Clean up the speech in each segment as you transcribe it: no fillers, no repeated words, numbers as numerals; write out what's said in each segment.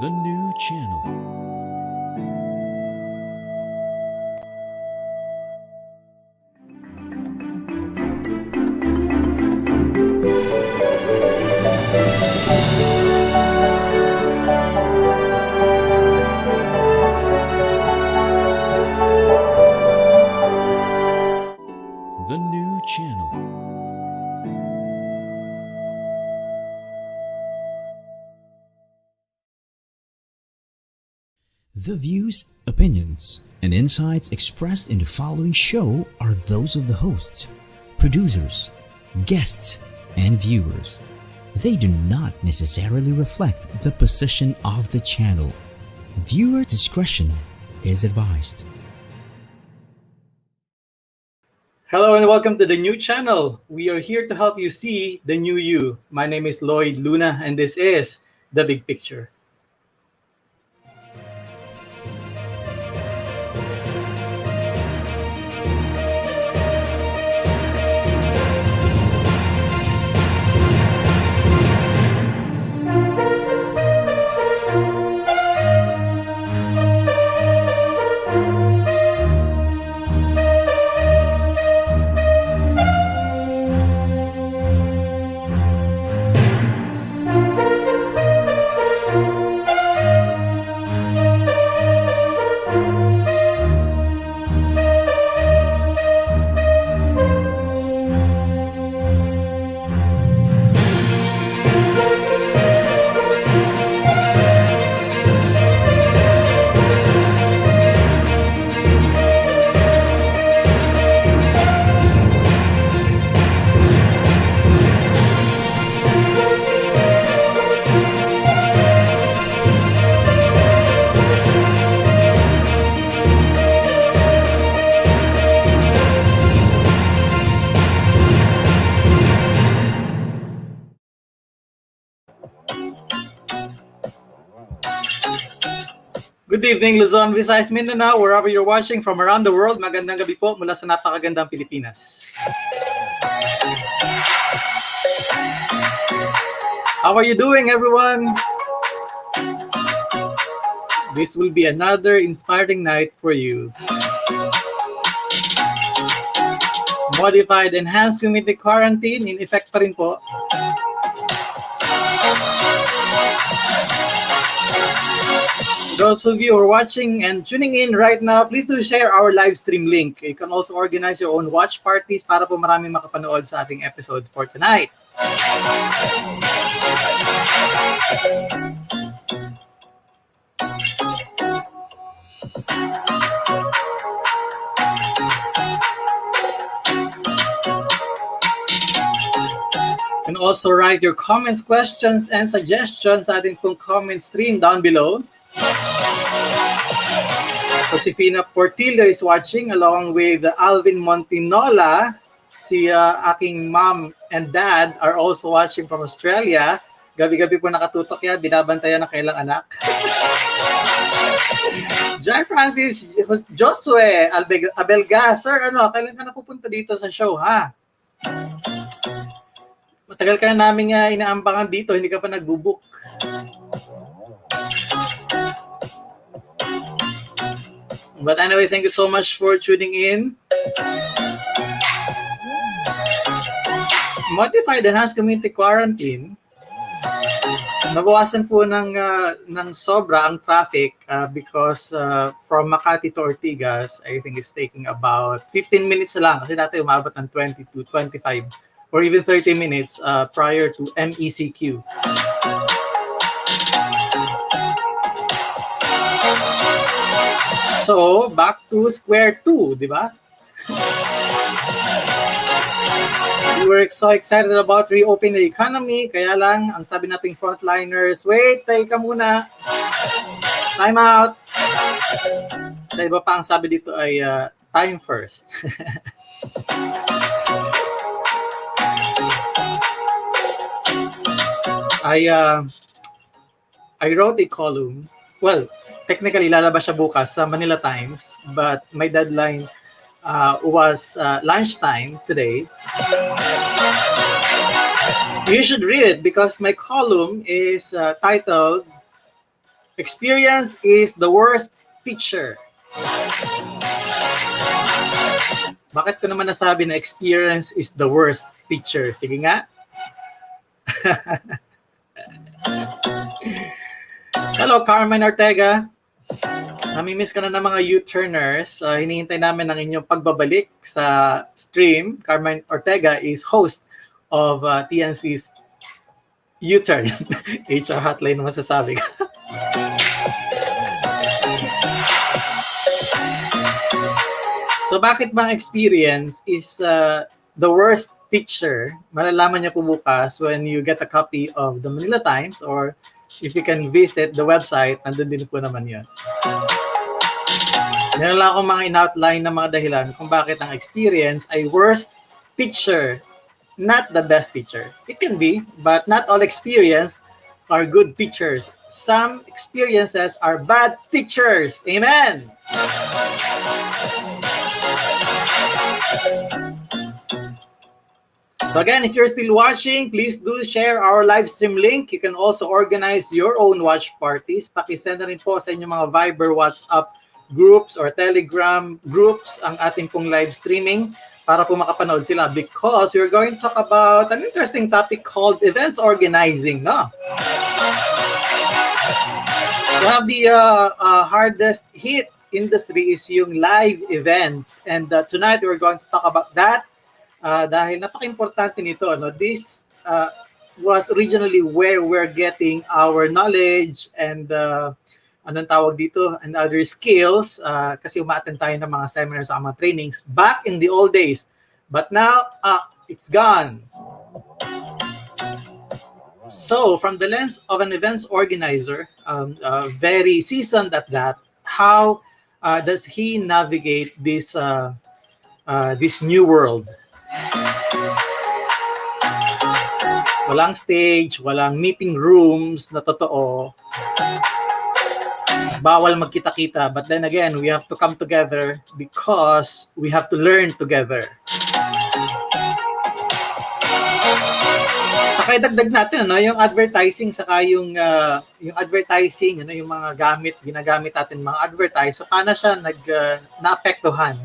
The new channel. The new channel. The views, opinions, and insights expressed in the following show are those of the hosts, producers, guests, and viewers. They do not necessarily reflect the position of the channel. Viewer discretion is advised. Hello and welcome to the new channel. We are here to help you see the new you. My name is Lloyd Luna and this is The Big Picture. Good evening, Luzon, Visayas, Mindanao, wherever you're watching from around the world. Magandang gabi po mula sa napakagandang Pilipinas. How are you doing, everyone? This will be another inspiring night for you. Modified Enhanced Community Quarantine in effect pa rin po. Those of you who are watching and tuning in right now, please do share our live stream link. You can also organize your own watch parties para po maraming makapanood sa ating episode for tonight. You can also write your comments, questions, and suggestions sa ating pong comment stream down below. Josefina Portillo is watching along with Alvin Montinola. Si aking mom and dad are also watching from Australia. Gabi-gabi po nakatutok yan, binabantayan ng kailang anak. Jai Francis Josue Abelga, sir, kailan ka na pupunta dito sa show, ha? Matagal ka na namin inaambangan dito, hindi ka pa nagbubook. But anyway, thank you so much for tuning in. Modified Enhanced Community Quarantine. Nabawasan po ng sobra ang traffic because from Makati to Ortigas, I think it's taking about 15 minutes lang. Kasi dati umabot ng 20 to 25 or even 30 minutes prior to MECQ. So, back to square two, di ba? We were so excited about reopening the economy, kaya lang, ang sabi nating frontliners, wait, teka muna. Time out. Sa iba pa, ang sabi dito ay time first. I wrote a column. Well, technically, lalabas siya bukas sa Manila Times, but my deadline was lunchtime today. You should read it because my column is titled Experience is the worst teacher. Bakit ko naman nasabi na experience is the worst teacher? Sige nga. Hello, Carmen Ortega. Namimiss ka na ng mga U-turners. Hinihintay namin ang inyong pagbabalik sa stream. Carmen Ortega is host of TNC's U-turn. HR hotline na masasabi ka. So bakit bang experience is the worst teacher? Malalaman niya po bukas when you get a copy of the Manila Times, or if you can visit the website, nandun din po naman yun. Meron lang akong mga in-outline na mga dahilan kung bakit ang experience ay worst teacher, not the best teacher. It can be, but not all experience are good teachers. Some experiences are bad teachers. Amen! So again, if you're still watching, please do share our live stream link. You can also organize your own watch parties. Pakisend na rin po sa inyong mga Viber, WhatsApp groups or Telegram groups ang ating pong live streaming para po makapanood sila, because we're going to talk about an interesting topic called events organizing. No? One of the hardest hit industry is yung live events, and tonight we're going to talk about that. Dahil napaka-importante nito, no? This was originally where we're getting our knowledge and anong tawag dito, and other skills, kasi umaattend tayo ng mga seminars sa mga trainings back in the old days. But now, it's gone. So, from the lens of an events organizer, very seasoned at that, how does he navigate this new world? Walang stage, walang meeting rooms na totoo. Bawal magkita-kita. But then again, we have to come together because we have to learn together. Saka dagdag natin, no, yung advertising, saka yung advertising, yung mga ginagamit natin mga advertise. So paano siya naapektuhan?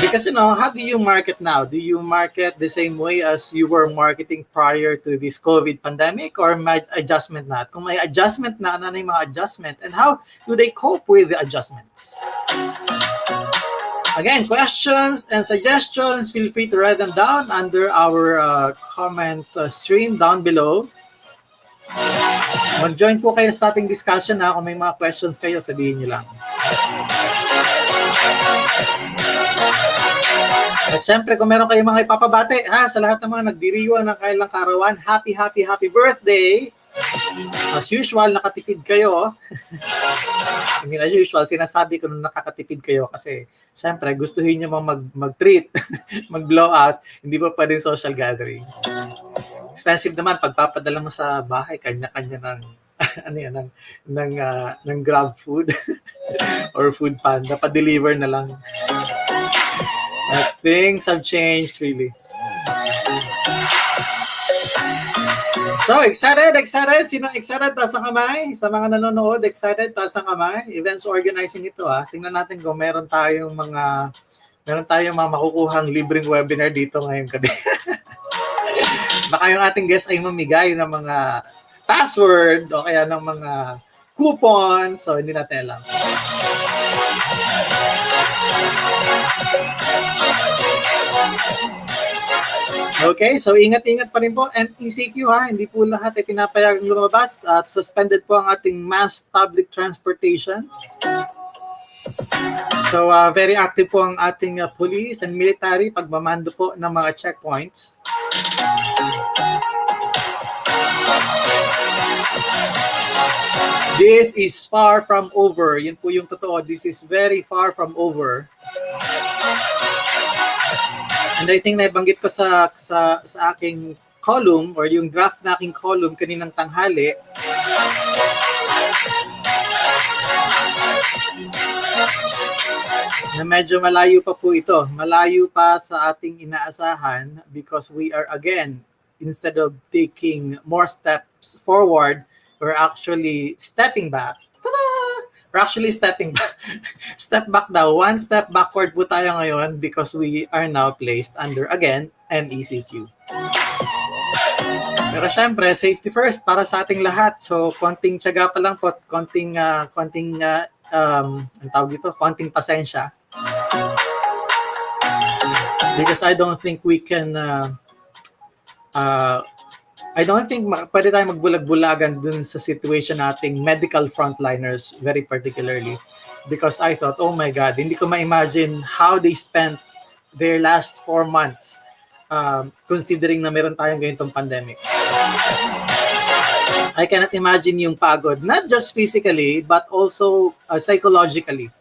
Because how do you market now? Do you market the same way as you were marketing prior to this COVID pandemic, or may adjustment na? Kung may adjustment na, ano yung mga adjustment, and how do they cope with the adjustments? Again, questions and suggestions, feel free to write them down under our comment stream down below. Mag-join po kayo sa ating discussion, ha. Kung may mga questions kayo, sabihin nyo lang. At syempre, kung meron kayong mga ipapabate, sa lahat ng mga nagdiriwang ng kailang karawan, happy birthday! As usual, nakatipid kayo. I mean, as usual, sinasabi ko nung nakakatipid kayo kasi syempre, gustuhin nyo mag-treat, mag-blow out, hindi pa pwedeng social gathering. Expensive naman, pagpapadala mo sa bahay, kanya-kanya ng Grab food or Food Panda, pa-deliver na lang. Things have changed really. So, excited? Sino excited? Taas ang kamay. Sa mga nanonood, excited? Taas ang kamay. Events organizing ito, ha. Tingnan natin kung meron tayong mga makukuhang libreng webinar dito ngayong gabi. Baka yung ating guest ay mamigay ng mga password o kaya ng mga coupon. So, hindi natin alam. Okay, so ingat-ingat pa rin po. And ECQ, ha, hindi po lahat ay pinapayagang lumabas. At suspended po ang ating mass public transportation. So very active po ang ating police and military pagmamando po ng mga checkpoints. This is far from over. Yun po yung totoo. This is very far from over. And I think naibanggit ko sa aking column or yung draft na aking column kaninang tanghali. Na medyo malayo pa po ito. Malayo pa sa ating inaasahan because we are again, instead of taking more steps forward, we're actually stepping back. Ta-da! We're actually stepping back. Step back daw. One step backward po tayo ngayon because we are now placed under, again, MECQ. Pero syempre, safety first para sa ating lahat. So, konting tiyaga pa lang po, konting ang tawag dito, konting pasensya. Because I don't think we can I don't think pwede tayo magbulag-bulagan dun sa situation nating medical frontliners very particularly. Because I thought, oh my God, hindi ko ma-imagine how they spent their last 4 months considering na meron tayong ganitong pandemic. I cannot imagine yung pagod, not just physically, but also psychologically.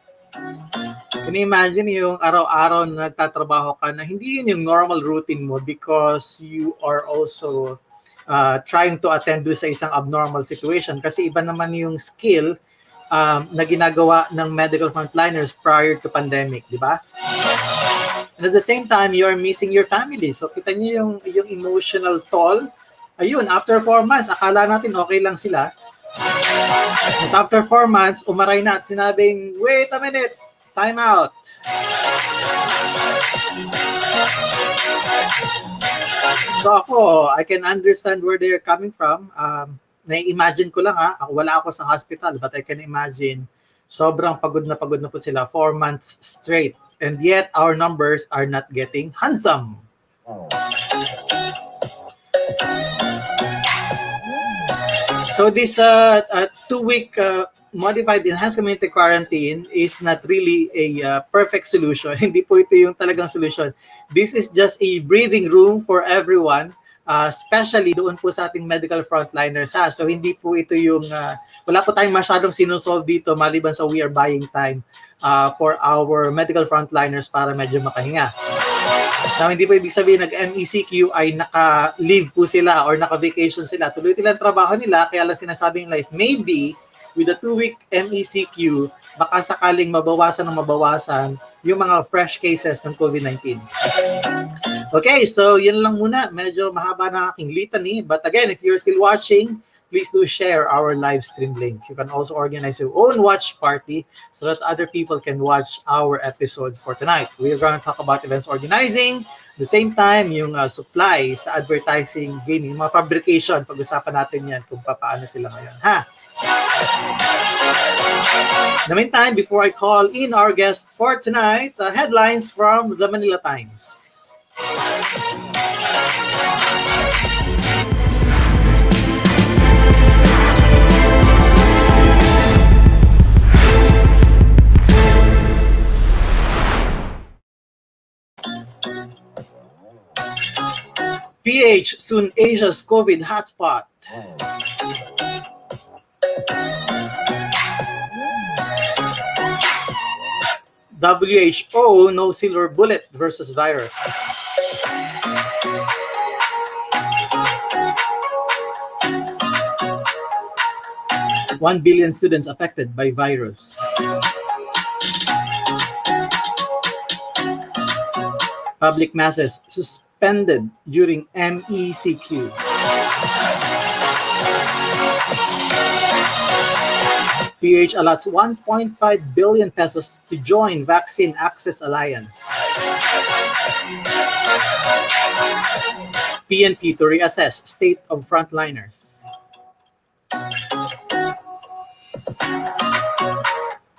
Can you imagine yung araw-araw na nagtatrabaho ka na hindi yun yung normal routine mo because you are also trying to attend to sa isang abnormal situation kasi iba naman yung skill na ginagawa ng medical frontliners prior to pandemic, di ba? And at the same time, you are missing your family. So kita niyo yung emotional toll. Ayun, after 4 months, akala natin okay lang sila. But after 4 months, umaray na at sinabing, wait a minute, time out. So ako, I can understand where they're coming from. Na-imagine ko lang wala ako sa hospital, but I can imagine sobrang pagod na po sila 4 months straight. And yet, our numbers are not getting handsome. So this 2-week modified enhanced community quarantine is not really a perfect solution. Hindi po ito yung talagang solution. This is just a breathing room for everyone, especially doon po sa ating medical frontliners. So hindi po ito yung, wala po tayong masyadong sinusolve dito maliban sa we are buying time for our medical frontliners para medyo makahinga. Now, hindi po ibig sabihin nag-MECQ ay naka-leave po sila or naka-vacation sila. Tuloy nila ang trabaho nila, kaya lang sinasabi nila is maybe with a 2-week MECQ, baka sakaling mabawasan yung mga fresh cases ng COVID-19. Okay, so yun lang muna. Medyo mahaba na aking litany. But again, if you're still watching, please do share our live stream link. You can also organize your own watch party so that other people can watch our episodes for tonight. We're going to talk about events organizing. At the same time, yung supply sa advertising, gaming, mga fabrication. Pag-usapan natin yan kung paano sila ngayon. In the meantime, before I call in our guest for tonight, headlines from the Manila Times. PH, soon Asia's COVID hotspot. WHO, no silver bullet versus virus. $1 billion students affected by virus. Public masses suspended during MECQ. PH allots 1.5 billion pesos to join Vaccine Access Alliance. PNP to reassess state of frontliners.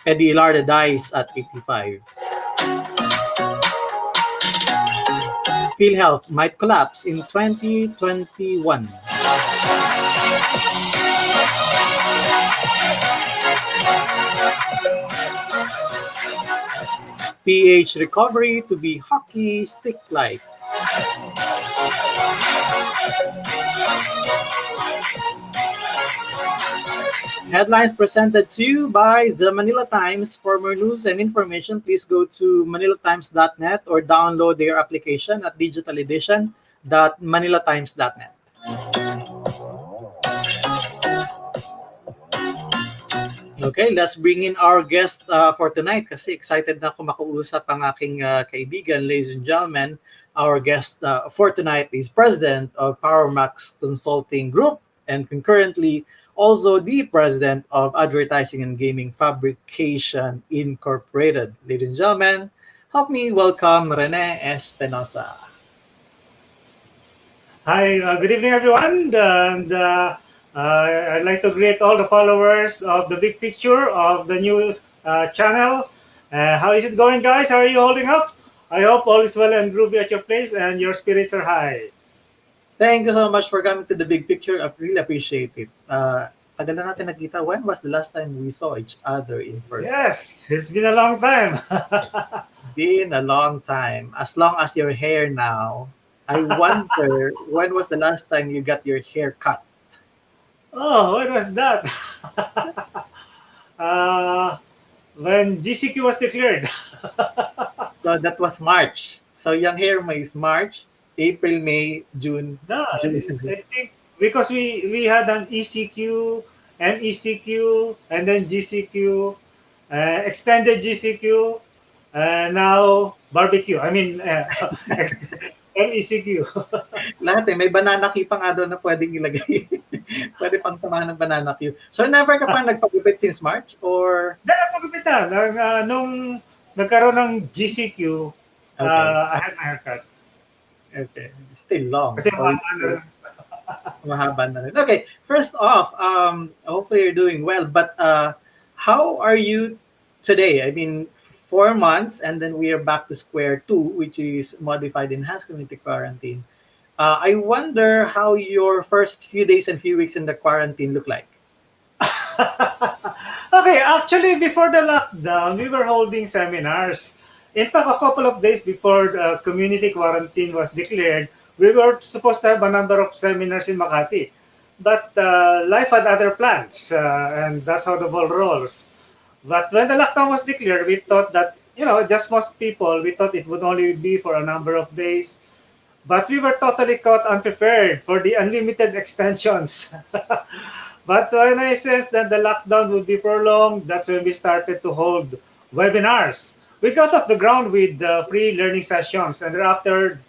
Eddie Ilarda dies at 85. PhilHealth might collapse in 2021. PH recovery to be hockey stick-like. Headlines presented to you by the Manila Times. For more news and information, please go to manilatimes.net or download their application at digitaledition.manilatimes.net. Okay, let's bring in our guest for tonight kasi excited na ako makausap ang aking kaibigan. Ladies and gentlemen, our guest for tonight is President of Powermax Consulting Group, and concurrently also the president of Advertising and Gaming Fabrication Incorporated. Ladies and gentlemen, help me welcome Rene Espinosa. Hi, good evening, everyone. I'd like to greet all the followers of the big picture of the news channel. How is it going, guys? How are you holding up? I hope all is well and groovy at your place and your spirits are high. Thank you so much for coming to the big picture. I really appreciate it. Tagal na natin nakita. When was the last time we saw each other in person? Yes, it's been a long time. Been a long time. As long as your hair now. I wonder when was the last time you got your hair cut? Oh, what was that? uh, when GCQ was declared. So that was March. So yung hair mo is March, April, May, June, No, June. I think because we had an ECQ, MECQ, and then GCQ, extended GCQ, now barbecue. I mean, MECQ. Lahat eh. May banana cue pa nga doon na pwedeng ilagay. Pwede pang samahan ng banana cue. So never ka pa nagpagupit since March? Or Dahil pagkapitan, nung nagkaroon ng GCQ, okay. I had my haircut. Okay. Still long. Kasi So, mahaba na rin. Okay, first off, hopefully you're doing well. But how are you today? I mean, 4 months, and then we are back to square two, which is modified enhanced community quarantine. I wonder how your first few days and few weeks in the quarantine look like. Okay, actually, before the lockdown, we were holding seminars. In fact, a couple of days before the community quarantine was declared, we were supposed to have a number of seminars in Makati. But life had other plans, and that's how the ball rolls. But when the lockdown was declared, we thought that, just most people, we thought it would only be for a number of days. But we were totally caught unprepared for the unlimited extensions. But when I sensed that the lockdown would be prolonged, that's when we started to hold webinars. We got off the ground with free learning sessions, and thereafter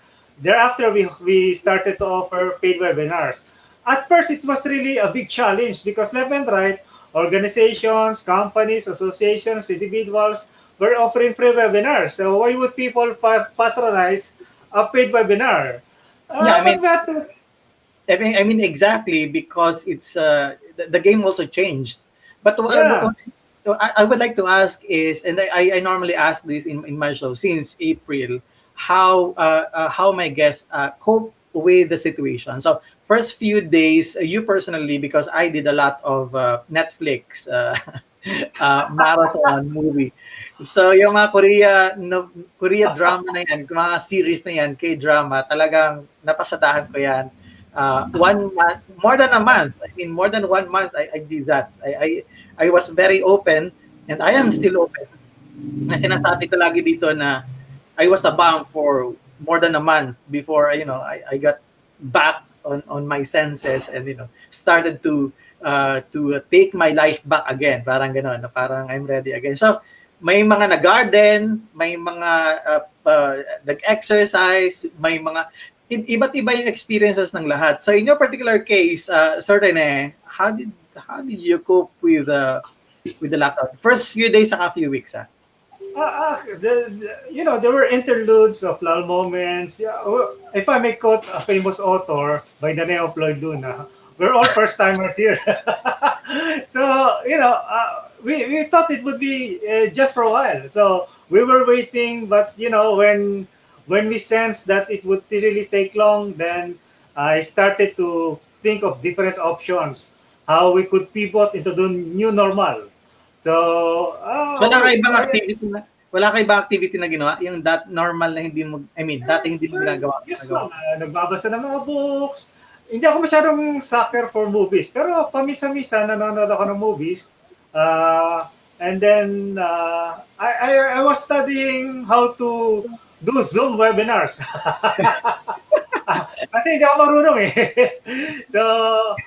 we started to offer paid webinars. At first, it was really a big challenge because left and right, organizations, companies, associations, individuals were offering free webinars. So why would people patronize a paid webinar? Yeah, I But mean, we had to. I mean exactly because it's the game also changed. But Yeah. what I would like to ask is, and I normally ask this in my show since April, how my guests cope with the situation. So first few days, you personally, because I did a lot of Netflix marathon movie. So yung mga Korea drama na yan, mga series na yan, K-drama, talagang napasadahan ko yan. 1 month, more than a month. I mean, more than 1 month, I did that. I was very open, and I am still open. Na sinasabi ko lagi dito na I was abound for more than a month before I got back on my senses and started to take my life back again. Parang gano'n, na parang I'm ready again. So may mga na-garden, may mga nag-exercise, may mga iba't iba yung experiences ng lahat. So in your particular case, Sir Rene, how did you cope with the lockdown? First few days saka few weeks, ah. There were interludes of lull moments. Yeah, if I may quote a famous author by the name of Lloyd, we're all first timers here. So, we thought it would be just for a while. So we were waiting, but when we sensed that it would really take long, then I started to think of different options, how we could pivot into the new normal. So, So wala ka ibang activity na ginawa? Yung that normal na hindi mo, I mean, dati hindi mo ginagawa. Yes, nagbabasa ng mga books. Hindi ako masyadong sucker for movies, pero pamisa-misa nanonood ako ng movies. And then I was studying how to do Zoom webinars. Kasi hindi ako marunong eh. So,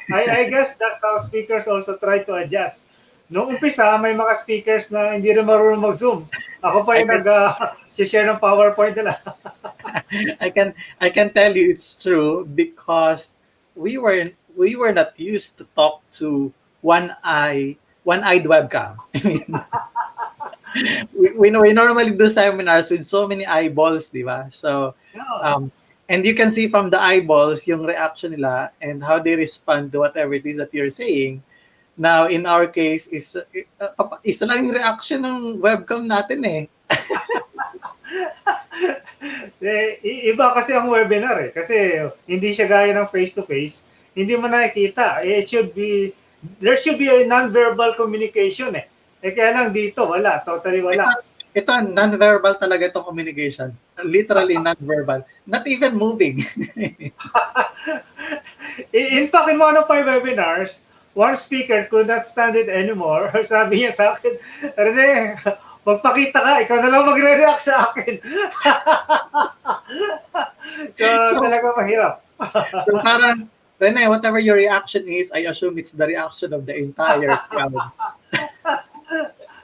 I guess that's how speakers also try to adjust. Noong umpisa, may mga speakers na hindi rin marunong mag-Zoom. Ako pa yung nag-share ng PowerPoint nila. I can tell you it's true because we we were not used to talk to one-eyed webcam. I mean, we normally do seminars with so many eyeballs, di ba? So, Yeah. and you can see from the eyeballs yung reaction nila and how they respond to whatever it is that you're saying. Now, in our case, isa lang yung reaction ng webcam natin eh. Iba kasi ang webinar eh. Kasi hindi siya gaya ng face-to-face. Hindi mo nakikita. There should be a non-verbal communication eh. Kaya lang dito, wala. Totally wala. Ito, non-verbal talaga itong communication. Literally non-verbal. Not even moving. In fact, in one of my webinars, one speaker could not stand it anymore. Sabi niya sa akin, Rene, magpakita ka, ikaw na lang magre-react sa akin. so talaga mahirap. So parang, Rene, whatever your reaction is, I assume it's the reaction of the entire crowd.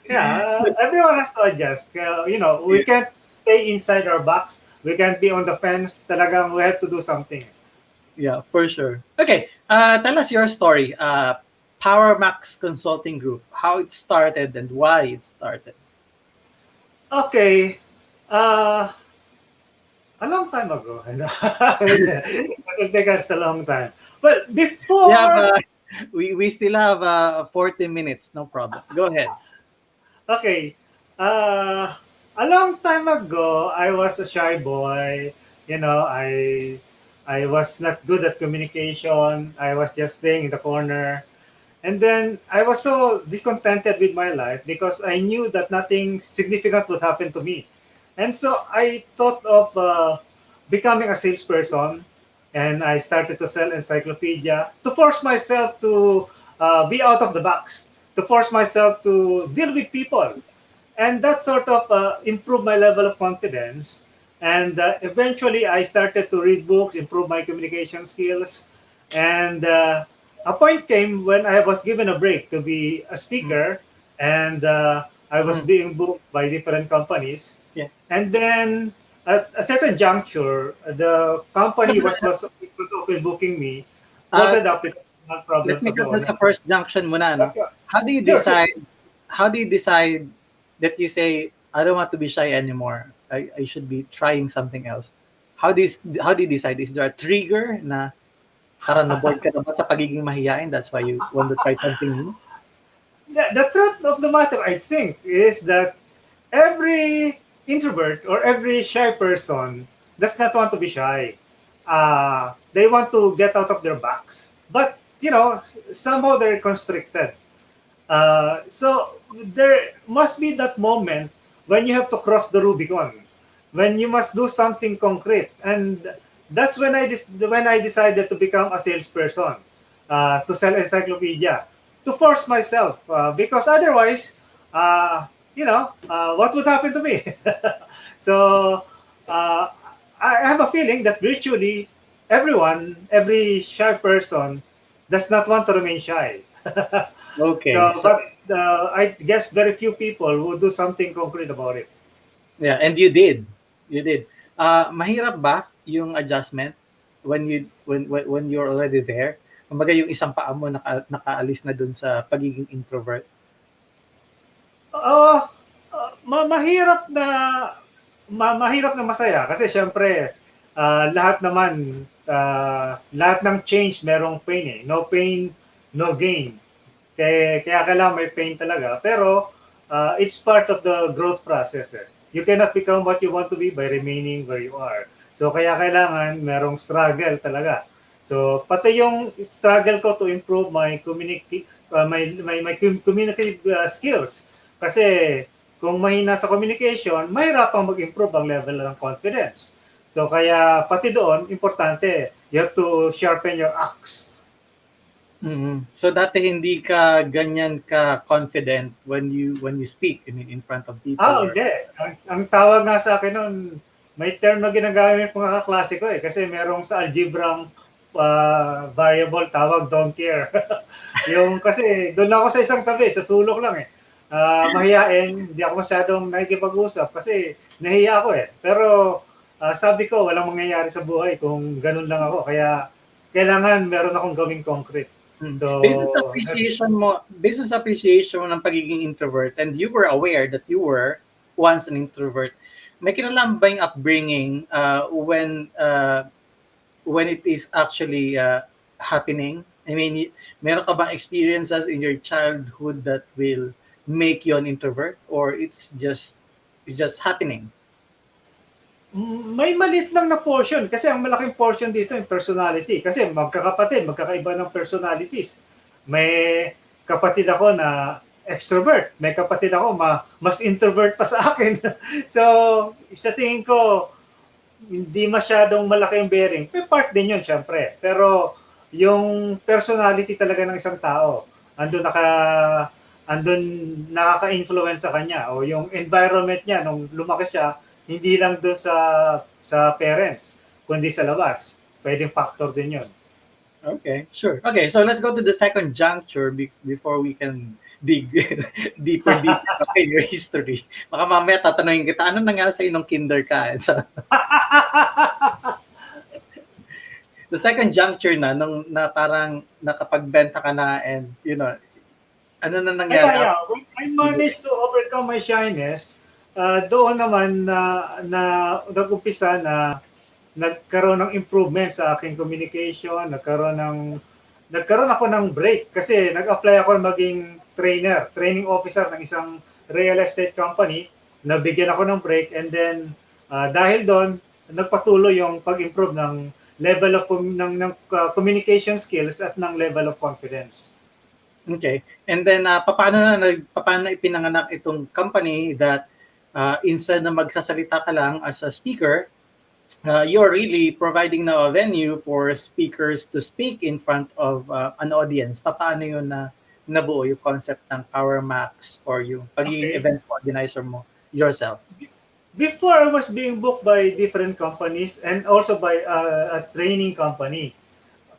Yeah, everyone has to adjust. We can't stay inside our box. We can't be on the fence. Talagang we have to do something. Yeah, for sure. Okay, tell us your story. Powermax Consulting Group, how it started and why it started. Okay. A long time ago. It take us a long time. Well, before... We still have 40 minutes, no problem. Go ahead. Okay. A long time ago, I was a shy boy. I was not good at communication. I was just staying in the corner. And then I was so discontented with my life because I knew that nothing significant would happen to me. And so I thought of becoming a salesperson, and I started to sell encyclopedia to force myself to be out of the box, to force myself to deal with people. And that sort of improved my level of confidence. And eventually I started to read books, improve my communication skills. And a point came when I was given a break to be a speaker, and I was being booked by different companies. Yeah. And then at a certain juncture, the company was open booking me, followed up with problems. Let me go sa first junction muna, no? How do you decide that you say, I don't want to be shy anymore. I should be trying something else. How do you decide? Is there a trigger na parang na-bored ka naman sa pagiging mahiyain, that's why you want to try something new? The truth of the matter, I think, is that every introvert or every shy person does not want to be shy. They want to get out of their box. But, somehow they're constricted. So there must be that moment when you have to cross the Rubicon, when you must do something concrete. And that's when I decided to become a salesperson, to sell encyclopedia, to force myself, because otherwise, what would happen to me? So I have a feeling that virtually every shy person does not want to remain shy. Okay. But I guess very few people will do something concrete about it. Yeah, and you did. Mahirap ba yung adjustment when you're already there? Kumbaga yung isang paa mo nakaalis na dun sa pagiging introvert? Mahirap na masaya kasi syempre lahat ng change merong pain eh. No pain, no gain. Kaya kailangan may pain talaga. Pero it's part of the growth process eh. You cannot become what you want to be by remaining where you are. So kaya kailangan merong struggle talaga. So pati yung struggle ko to improve my communicative skills. Kasi kung mahina sa communication, mahirapang mag-improve ang level ng confidence. So kaya pati doon, importante, you have to sharpen your axe. Mm-hmm. So dati hindi ka ganyan ka confident when you speak, I mean in front of people? Hindi. Ang tawag nga sa akin noon, may term na ginagamit mga kaklase ko eh. Kasi merong sa algebrang variable, tawag don't care. Kasi doon ako sa isang tabi, sa sulok lang eh. Mahiyain, hindi ako masyadong nakikipag-usap kasi nahiya ako eh. Pero sabi ko, walang mangyayari sa buhay kung ganun lang ako. Kaya kailangan meron akong gawing concrete. So, Based on sa appreciation mo ng pagiging introvert, and you were aware that you were once an introvert, may kinalaman ba yung upbringing when it is actually happening? I mean, meron ka bang experiences in your childhood that will make you an introvert, or it's just happening? may maliit lang na portion kasi ang malaking portion dito yung personality kasi magkakapatid, magkakaiba ng personalities. May kapatid ako na extrovert, may kapatid ako mas introvert pa sa akin. So, sa tingin ko, hindi masyadong malaki yung bearing. May part din yun, syempre. Pero yung personality talaga ng isang tao, andun nakaka-influence sa kanya o yung environment niya nung lumaki siya, hindi lang doon sa parents, kundi sa labas. Pwedeng factor din yun. Okay, sure. Okay, so let's go to the second juncture before we can dig deeper in your history. Baka mamaya tatanungin kita, ano nangyari sa'yo nung kinder ka? So, the second juncture na parang nakapagbenta ka na and, ano na nangyari? When I managed to overcome my shyness, doon naman na nag-umpisa na nagkaroon ng improvement sa aking communication, nagkaroon ako ng break kasi nag-apply ako maging training officer ng isang real estate company. Nabigyan ako ng break and then dahil doon nagpatuloy yung pag-improve ng level of communication skills at ng level of confidence. Okay. And then paano ipinanganak itong company that instead na magsasalita ka lang as a speaker, you're really providing now a venue for speakers to speak in front of an audience. Paano yun na nabuo yung concept ng Powermax or yung pagiging events organizer mo yourself? Before, I was being booked by different companies and also by a training company.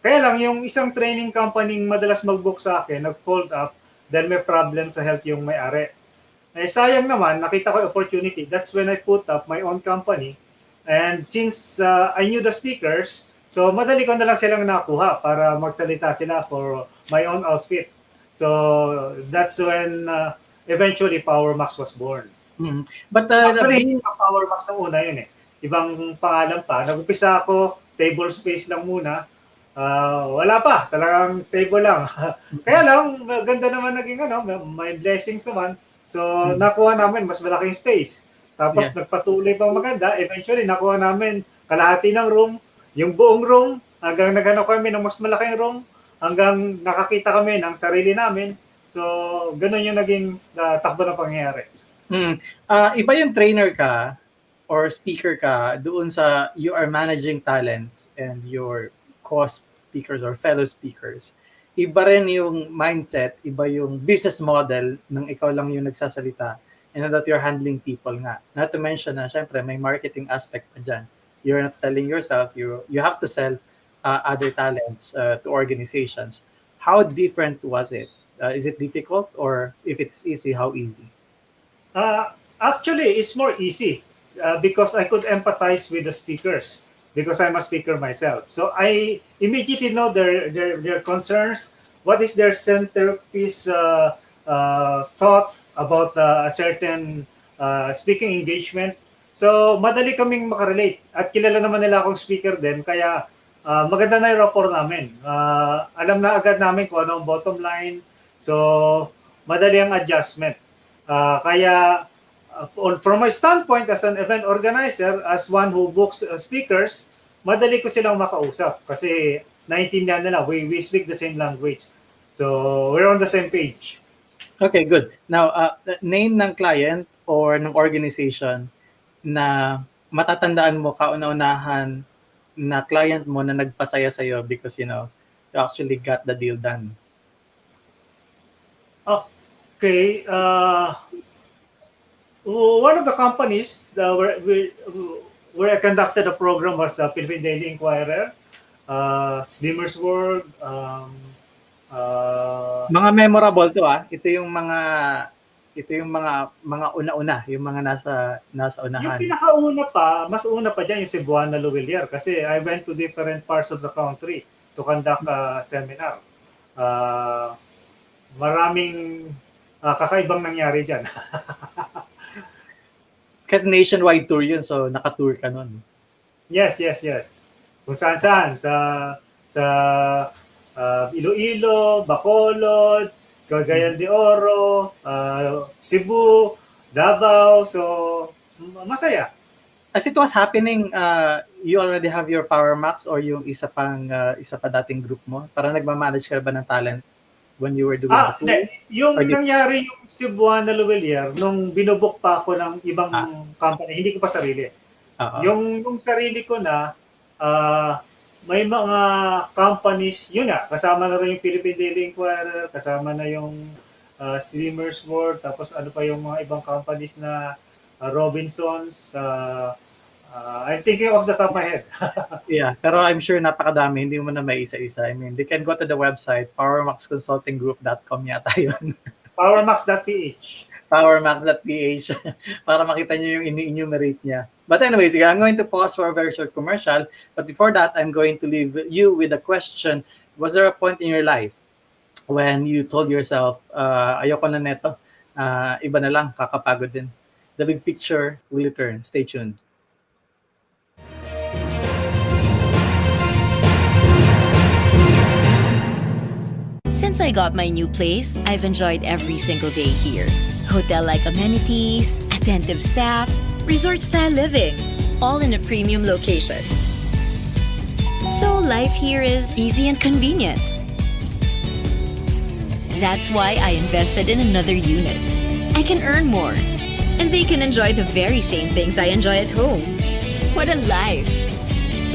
Kaya lang, yung isang training company madalas mag-book sa akin, nag-fold up dahil may problem sa health yung may-ari. Eh, sayang naman, nakita ko yung opportunity. That's when I put up my own company. And since I knew the speakers, so madali ko na lang silang nakuha para magsalita sila for my own outfit. So that's when eventually Powermax was born. Mm-hmm. But actually, Powermax ang una yun eh. Ibang pangalan pa. Nag-upisa ako, table space lang muna. Wala pa, talagang table lang. Kaya lang, ganda naman naging may blessings naman. So nakuha namin mas malaking space. Tapos nagpatuloy pang maganda. Eventually, nakuha namin kalahati ng room, yung buong room, hanggang naghanap kami ng mas malaking room, hanggang nakakita kami ng sarili namin. So, ganun yung naging takbo ng pangyayari. Iba yung trainer ka or speaker ka doon sa you are managing talents and your co-speakers or fellow speakers. Iba rin yung mindset, iba yung business model ng ikaw lang yung nagsasalita and that you're handling people nga. Not to mention na syempre may marketing aspect pa dyan. You're not selling yourself, you have to sell other talents to organizations. How different was it? Is it difficult, or if it's easy, how easy? Actually, it's more easy because I could empathize with the speakers because I'm a speaker myself. So I immediately know their concerns, what is their centerpiece thought about a certain speaking engagement. So, madali kaming makarelate. At kilala naman nila akong speaker din, kaya maganda na yung rapport namin. Alam na agad namin kung ano ang bottom line. So, madali ang adjustment. Kaya, from my standpoint as an event organizer, as one who books speakers, madali ko silang makausap kasi naintindihan nila. We speak the same language. So, we're on the same page. Okay, good. Now, name ng client or ng organization na matatandaan mo kauna-unahan na client mo na nagpasaya sa'yo because, you actually got the deal done. Okay. One of the companies where I conducted a program was Philippine Daily Inquirer, Slimmer's World, mga memorable to Ito yung mga una-una, yung mga nasa unahan. Yung pinakauna pa, mas una pa diyan yung Cebuana Luwilier kasi I went to different parts of the country. to conduct a seminar. Maraming kakaibang nangyari dyan. Kasi nationwide tour yun, so naka-tour ka nun. Yes. Kung saan-saan. Sa Iloilo, Bacolod, Cagayan de Oro, Cebu, Davao. So, masaya. As it was happening, you already have your Powermax or yung isa pa dating group mo? Para nagmamanage ka ba ng talent when you were doing the tour? Hindi. Yung Or nangyari yung Cebuana Luwelier, nung binubuk pa ako ng ibang company, hindi ko pa sarili. Yung sarili ko na, may mga companies, yun nga, kasama na rin yung Philippine Daily Inquirer, kasama na yung Streamers World, tapos ano pa yung mga ibang companies na Robinsons, I'm thinking off the top of my head. Yeah, pero I'm sure napakadami, hindi mo na may isa-isa. I mean, they can go to the website, powermaxconsultinggroup.com yata yun. Powermax.ph. Powermax.ph para makita nyo yung enumerate niya. But anyways, I'm going to pause for a very short commercial. But before that, I'm going to leave you with a question. Was there a point in your life when you told yourself, ayoko na neto, iba na lang, kakapagod din? The big picture will return. Stay tuned. Since I got my new place, I've enjoyed every single day here. Hotel-like amenities, attentive staff, resort-style living, all in a premium location. So life here is easy and convenient. That's why I invested in another unit. I can earn more, and they can enjoy the very same things I enjoy at home. What a life!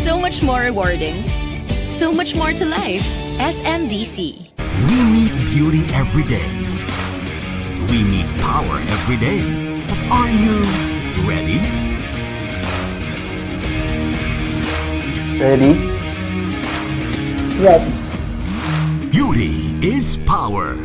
So much more rewarding. So much more to life. SMDC. We meet beauty every day. We meet power every day. But are you ready? Ready? Ready. Beauty is power.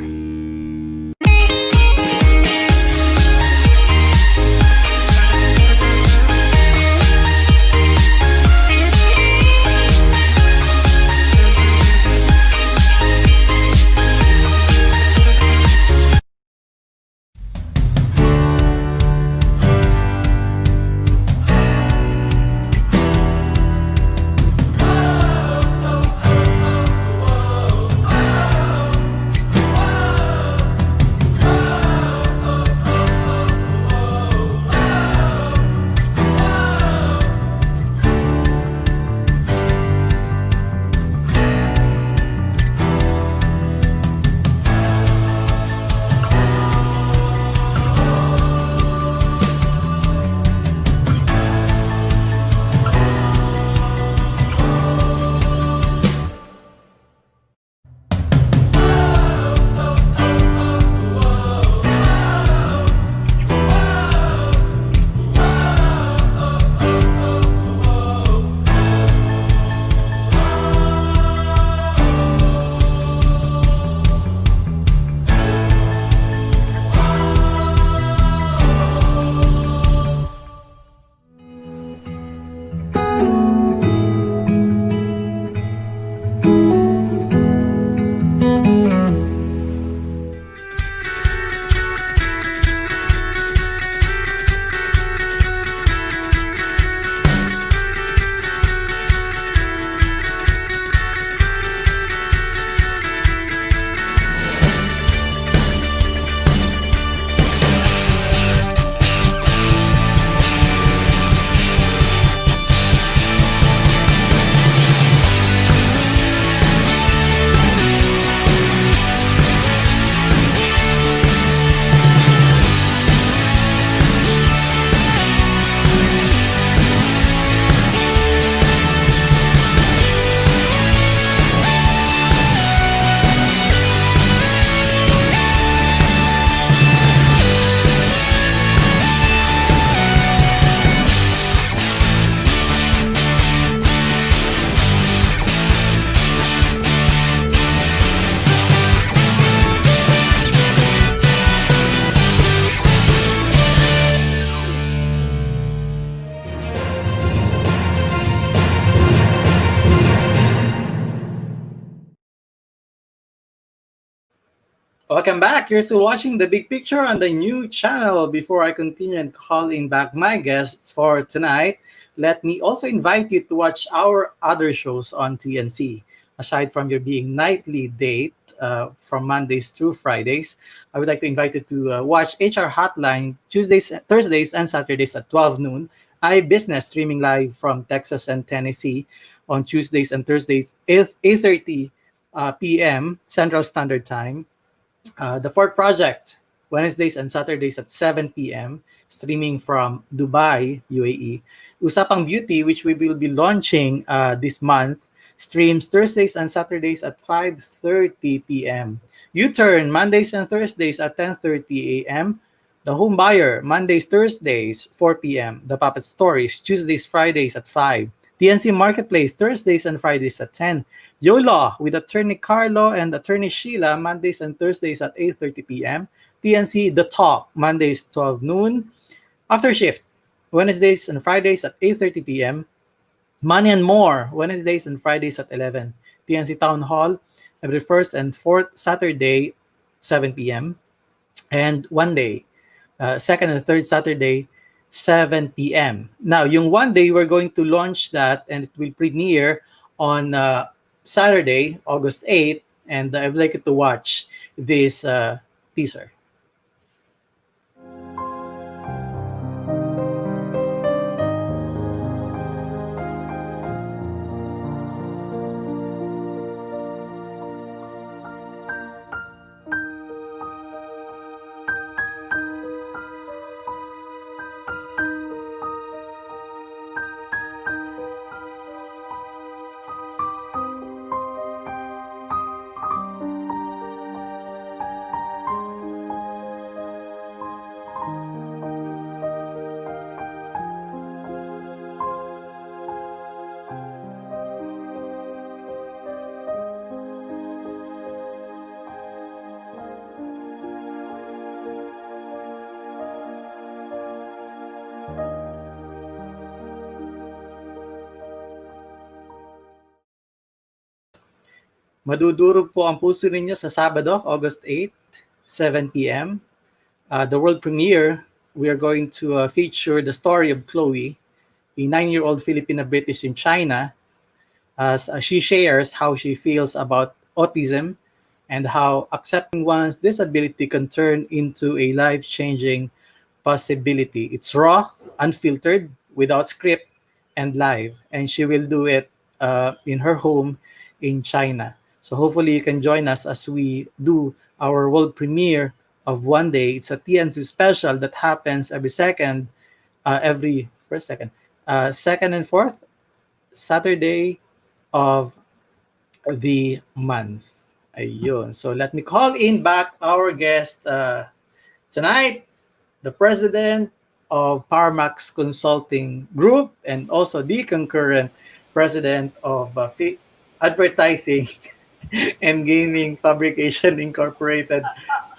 Welcome back. You're still watching The Big Picture on the new channel. Before I continue and calling back my guests for tonight, let me also invite you to watch our other shows on TNC. Aside from your being nightly date from Mondays through Fridays, I would like to invite you to watch HR Hotline Tuesdays, Thursdays, and Saturdays at 12 noon. iBusiness streaming live from Texas and Tennessee on Tuesdays and Thursdays, 8:30 p.m. Central Standard Time. The Fort Project, Wednesdays and Saturdays at 7 p.m., streaming from Dubai, UAE. Usapang Beauty, which we will be launching this month, streams Thursdays and Saturdays at 5:30 p.m. U-Turn, Mondays and Thursdays at 10:30 a.m. The Home Buyer, Mondays, Thursdays, 4 p.m. The Puppet Stories, Tuesdays, Fridays at 5. TNC Marketplace, Thursdays and Fridays at 10. YOLA with Attorney Carlo and Attorney Sheila, Mondays and Thursdays at 8:30 p.m. TNC The Talk, Mondays 12 noon. After Shift, Wednesdays and Fridays at 8:30 p.m. Money and More, Wednesdays and Fridays at 11. TNC Town Hall, every first and fourth Saturday, 7 p.m. And one day, second and third Saturday, 7 p.m. Now, yung one day, we're going to launch that and it will premiere on Saturday, August 8th, and I would like you to watch this teaser. Madudurog po ang puso ninyo sa Sabado, August 8, 7 p.m. The world premiere, we are going to feature the story of Chloe, a 9-year-old Filipina-British in China, as she shares how she feels about autism and how accepting one's disability can turn into a life-changing possibility. It's raw, unfiltered, without script, and live. And she will do it in her home in China. So hopefully you can join us as we do our world premiere of One Day. It's a TNC special that happens second and fourth Saturday of the month. Ayun. So let me call in back our guest tonight, the president of Powermax Consulting Group and also the concurrent president of Advertising and Gaming Fabrication Incorporated,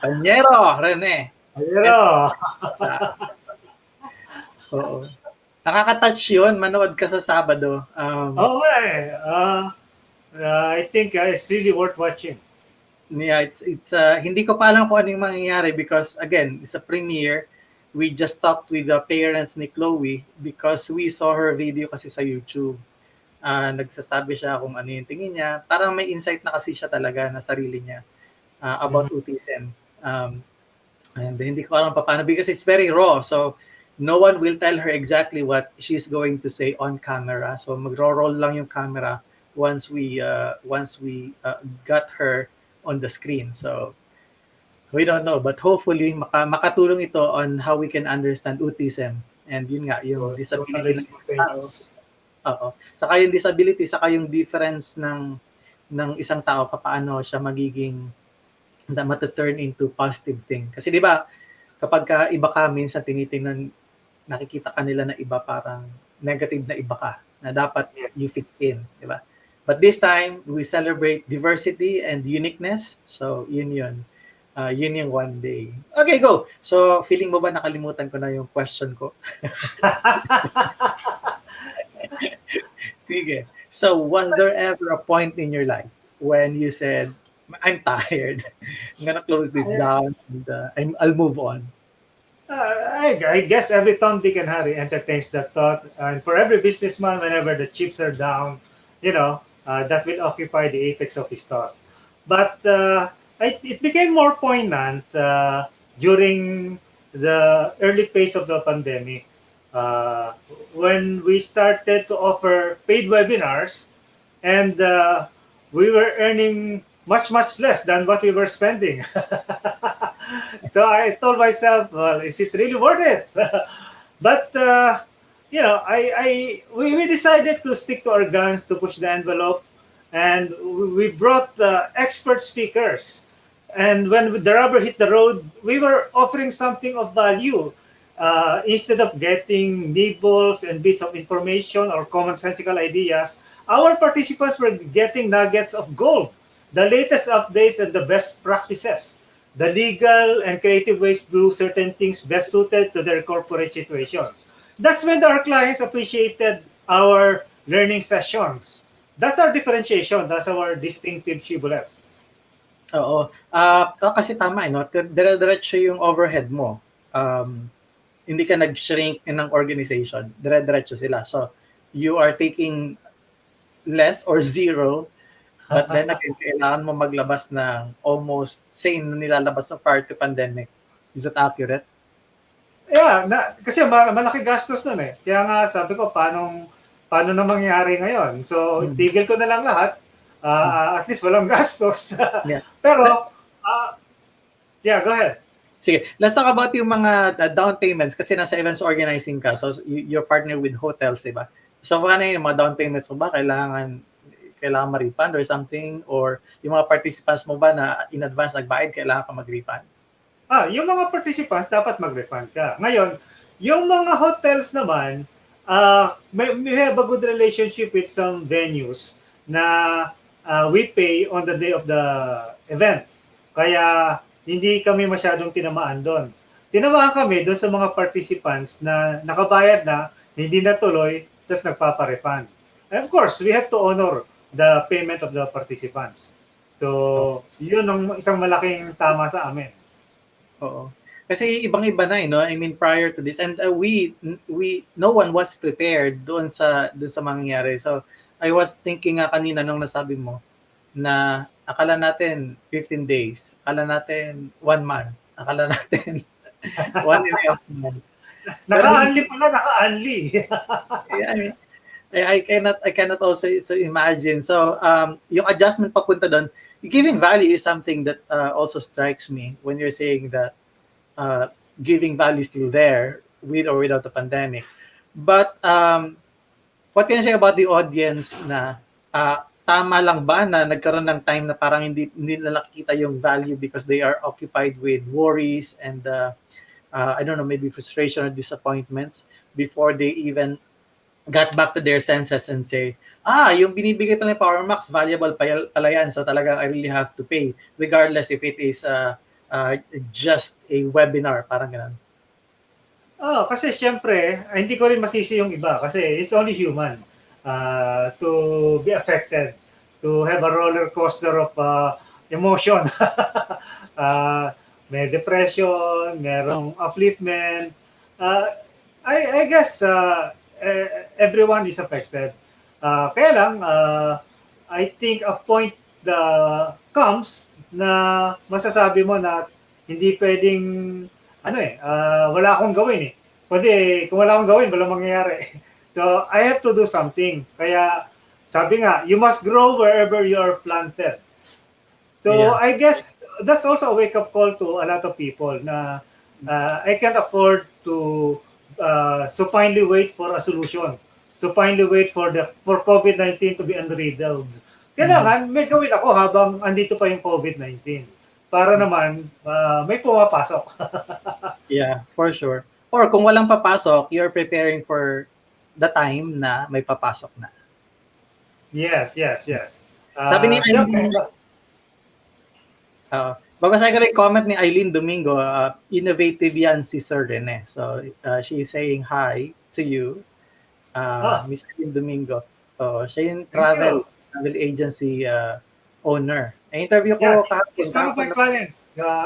Panyero, Rene. Pero, Oo. Nakaka-touch yun, manood ka sa Sabado. I think it's really worth watching. Yeah, it's hindi ko pa alam kung anong mangyayari because again, it's a premiere. We just talked with the parents ni Chloe because we saw her video kasi sa YouTube. Nagsasabi siya kung ano yung tingin niya. Parang may insight na kasi siya talaga na sarili niya about autism. And hindi ko alam paano because it's very raw. So no one will tell her exactly what she's going to say on camera. So magro-roll lang yung camera once we got her on the screen. So we don't know, but hopefully makatulong ito on how we can understand autism. And yun nga, yung disability ng isang tao. Oo. Saka yung disability, saka yung difference ng isang tao, paano siya magiging mata-turn into positive thing. Kasi di ba, kapag iba ka, minsan tinitingnan, nakikita ka nila na iba, parang negative na iba ka, na dapat you fit in, di ba? But this time, we celebrate diversity and uniqueness. So, yun yung One Day. Okay, go! So, feeling mo ba nakalimutan ko na yung question ko? Sige. So, was there ever a point in your life when you said, I'm tired. I'm gonna close this down and I'll move on. I guess every Tom, Dick, and Harry entertains that thought, and for every businessman, whenever the chips are down, that will occupy the apex of his thought. But it became more poignant during the early phase of the pandemic, uh, when we started to offer paid webinars, and we were earning much less than what we were spending. So I told myself, well, is it really worth it? But we decided to stick to our guns, to push the envelope, and we brought expert speakers. And when the rubber hit the road, we were offering something of value. Instead of getting nibbles and bits of information or commonsensical ideas, our participants were getting nuggets of gold, the latest updates and the best practices, the legal and creative ways to do certain things best suited to their corporate situations. That's when our clients appreciated our learning sessions. That's our differentiation. That's our distinctive shibboleth. Oo. Kasi tama, no? Dire-diretso yung overhead mo. Hindi ka nag-shrink ng organization. Dire-diretso sila. So, you are taking less or zero, but then again, kailangan mo maglabas ng almost same na nilalabas mo prior to pandemic. Is that accurate? Yeah, kasi malaki gastos nun eh. Kaya nga sabi ko, paano na mangyari ngayon? So, tigil ko na lang lahat. At least walang gastos. Yeah. Pero, yeah, go ahead. Sige, let's talk about yung mga down payments kasi nasa events organizing ka. So, you're partner with hotels, diba? So, ano yung mga down payments mo ba? Kailangan ma-refund or something? Or yung mga participants mo ba na in advance nagbayad, kailangan ka mag-refund? Yung mga participants, dapat mag-refund ka. Ngayon, yung mga hotels naman, we have a good relationship with some venues na we pay on the day of the event. Kaya hindi kami masyadong tinamaan doon. Tinamaan kami doon sa mga participants na nakabayad na, hindi natuloy, tapos nagpapa-refund. And of course, we have to honor the payment of the participants. So, yun ang isang malaking tama sa amin. Oo. Kasi ibang-iba na, no? I mean, prior to this, and no one was prepared doon sa mangyayari. So, I was thinking nga kanina nung nasabi mo na akala natin 15 days, akala natin 1 month, akala natin 1.5 months. Naka-unli pala, naka-unli. I cannot also imagine. So, yung adjustment papunta doon, giving value is something that also strikes me when you're saying that giving value is still there with or without the pandemic. But what can you say about the audience na tama lang ba na nagkaroon ng time na parang hindi na nakikita yung value because they are occupied with worries and I don't know, maybe frustration or disappointments before they even got back to their senses and say, yung binibigay pala ng Powermax, valuable pala yan. So talagang I really have to pay regardless if it is just a webinar, parang ganun. Kasi syempre, hindi ko rin masisi yung iba kasi it's only human to be affected, to have a roller coaster of emotion. May depression, merong upliftment. I guess everyone is affected. Kaya lang, I think a point comes na masasabi mo na hindi pwedeng wala akong gawin eh. Kundi kung wala akong gawin, walang mangyayari. So I have to do something. Kaya sabi nga, you must grow wherever you are planted. So I guess that's also a wake-up call to a lot of people na I can't afford to supinely wait for a solution. Supinely wait for COVID-19 to be unriddled. Kailangan may gawin ako habang andito pa yung COVID-19. Para naman may pumapasok. Yeah, for sure. Or kung walang papasok, you're preparing for the time na may papasok na. Yes. Sabi ni Eileen, babasahin ko rin comment ni Eileen Domingo, innovative yan si Sir Rene. So she's saying hi to you, Miss Eileen Domingo. Siya yung travel agency owner. Interview ko Yes, kahapon. she's one of my kahapon clients,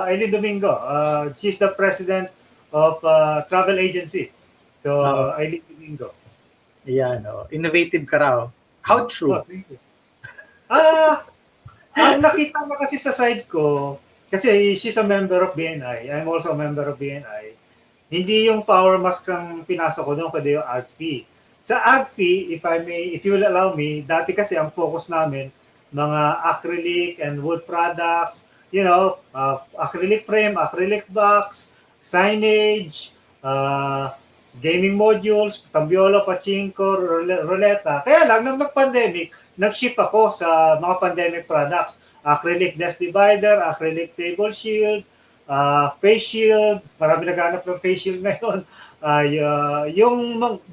Eileen Domingo. She's the president of travel agency. So, Oo. Eileen Domingo. Yan, innovative ka raw. How true? Oh, thank you. Ang nakita mo kasi sa side ko, kasi she's a member of BNI, I'm also a member of BNI, hindi yung Powermax ang pinasok ko doon, kundi yung AgFi. Sa AgFi, if you will allow me, dati kasi ang focus namin, mga acrylic and wood products, acrylic frame, acrylic box, signage, gaming modules, tambiola, pachinko, ruleta. Kaya lang, nung nag-pandemic, nag-ship ako sa mga pandemic products. Acrylic desk divider, acrylic table shield, face shield. Marami naghanap ng face shield ngayon.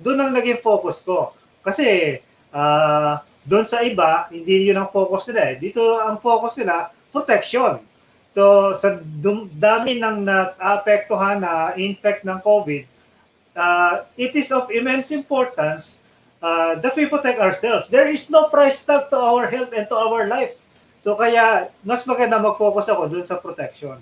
Doon ang naging focus ko. Kasi, doon sa iba, hindi yun ang focus nila. Dito, ang focus nila, protection. So, sa dami ng naapektuhan na impact ng COVID, it is of immense importance that we protect ourselves. There is no price tag to our health and to our life. So kaya mas maganda mag-focus ako dun sa protection.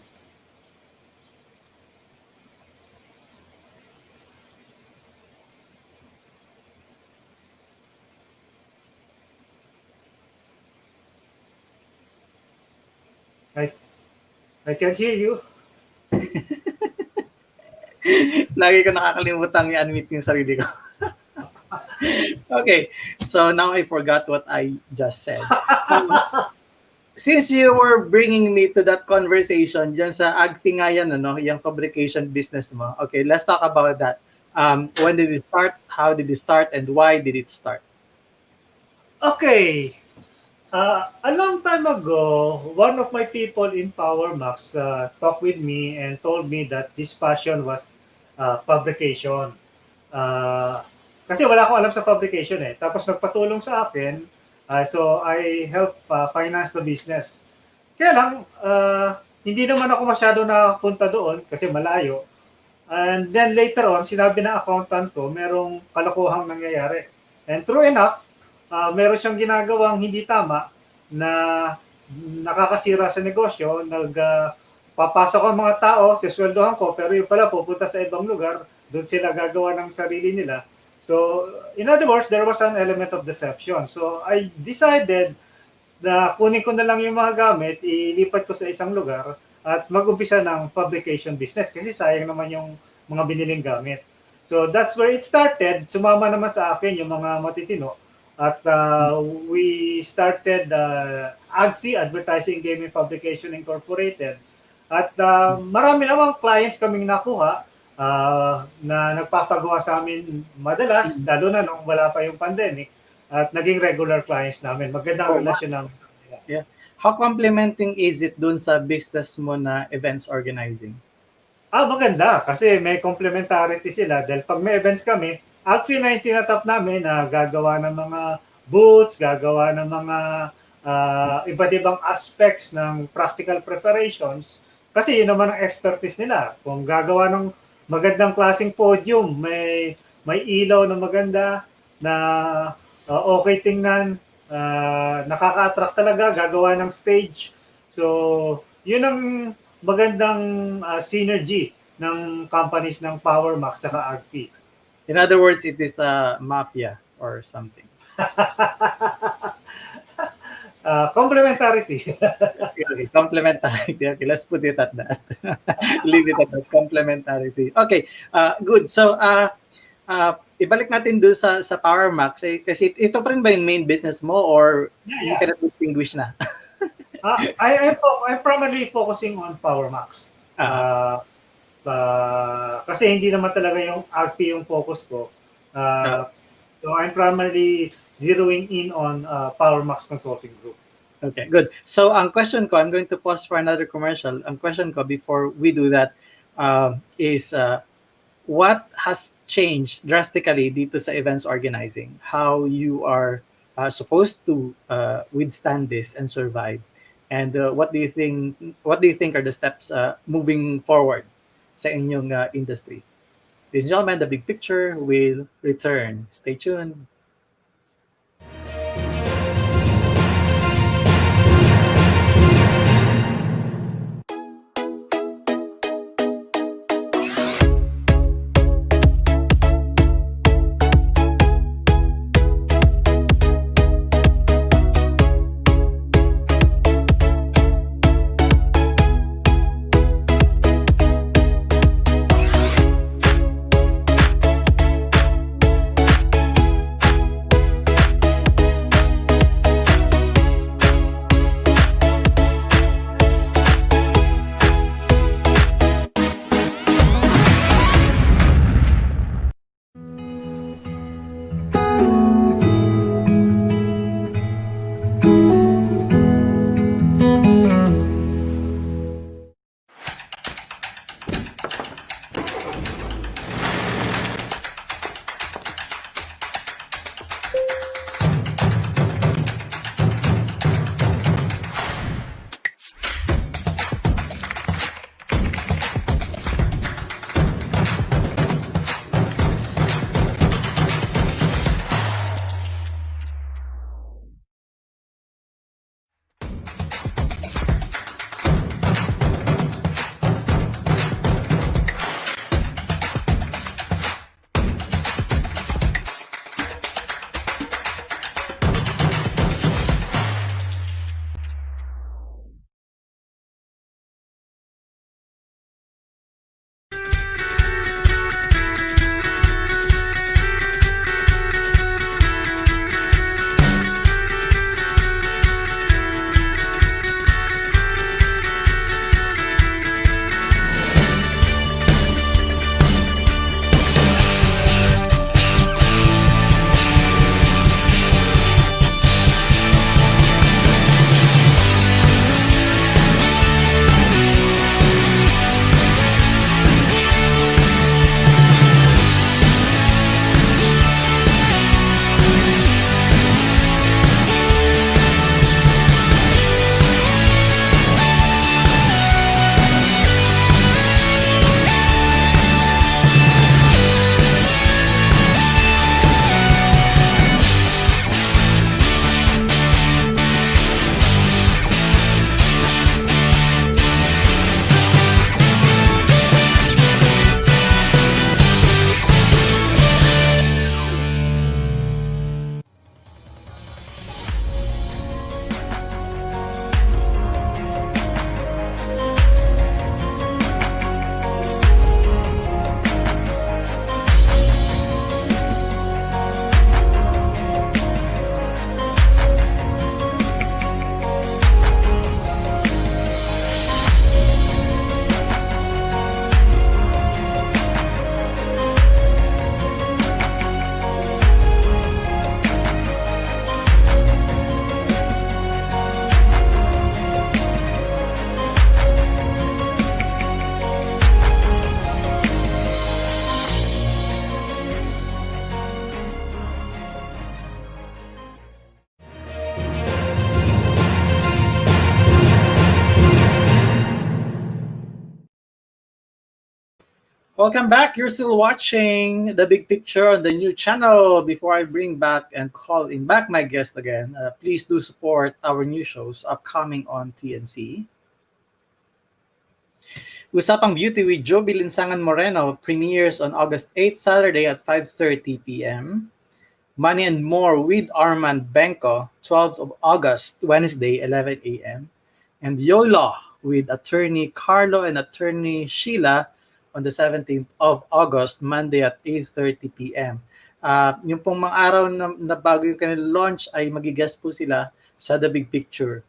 I can't hear you. Lagi ko nakakalimutan i-unmute yung sarili ko. Okay, so now I forgot what I just said. Since you were bringing me to that conversation dyan sa AgFi nga yan, yung fabrication business mo. Okay, let's talk about that. When did it start? How did it start? And why did it start? Okay. A long time ago, one of my people in Powermax talked with me and told me that his passion was fabrication. Kasi wala akong alam sa fabrication eh. Tapos nagpatulong sa akin, so I help finance the business. Kaya lang, hindi naman ako masyado nakapunta doon kasi malayo. And then later on, sinabi ng accountant ko, merong kalokohang nangyayari. And true enough, meron siyang ginagawang hindi tama na nakakasira sa negosyo. Papasok ang mga tao, sisweldohan ko, pero yung pala pupunta sa ibang lugar, doon sila gagawa ng sarili nila. So, in other words, there was an element of deception. So, I decided na kunin ko na lang yung mga gamit, ilipat ko sa isang lugar at mag-umpisa ng fabrication business kasi sayang naman yung mga biniling gamit. So, that's where it started. Sumama naman sa akin yung mga matitino at we started AgFi, Advertising Gaming Fabrication Incorporated. At marami namang clients kaming nakuha na nagpapagawa sa amin madalas, lalo na nung wala pa yung pandemic, at naging regular clients namin. Magandang relasyon namin. Yeah. How complementing is it dun sa business mo na events organizing? Maganda kasi may complementarity sila dahil pag may events kami, AgFi na yung tinatap namin na gagawa ng mga booths, gagawa ng mga iba't ibang aspects ng practical preparations kasi yun naman ang expertise nila. Kung gagawa ng magandang klaseng podium, may ilaw na maganda na okay tingnan, nakaka-attract talaga, gagawa ng stage. So, yun ang magandang synergy ng companies ng Powermax at AgFi. In other words, it is a mafia or something. Complementarity. Okay, complementarity. Okay, let's put it at that. Leave it at that. Complementarity. Okay, good. So, ibalik natin doon sa Powermax. Kasi ito pa rin ba yung main business mo or you cannot distinguish na? I'm primarily focusing on Powermax. Kasi hindi naman talaga yung AgFi yung focus ko. So I'm primarily zeroing in on Powermax Consulting Group. Okay, good. So ang question ko, I'm going to pause for another commercial. Ang question ko before we do that is what has changed drastically dito sa events organizing? How you are supposed to withstand this and survive? And what do you think are the steps moving forward sa inyong industry? Ladies and gentlemen, the big picture will return. Stay tuned. Welcome back. You're still watching The Big Picture on the new channel. Before I bring back and call in back my guest again, please do support our new shows upcoming on TNC. Usapang Beauty with Joby Linsangan Moreno premieres on August 8th, Saturday at 5:30 p.m. Money and More with Armand Benko, 12th of August, Wednesday, 11 a.m. And Yola with Attorney Carlo and Attorney Sheila on the 17th of August, Monday at 8:30 p.m. Yung pong mga araw na bago yung kanilang launch ay magigest po sila sa The Big Picture.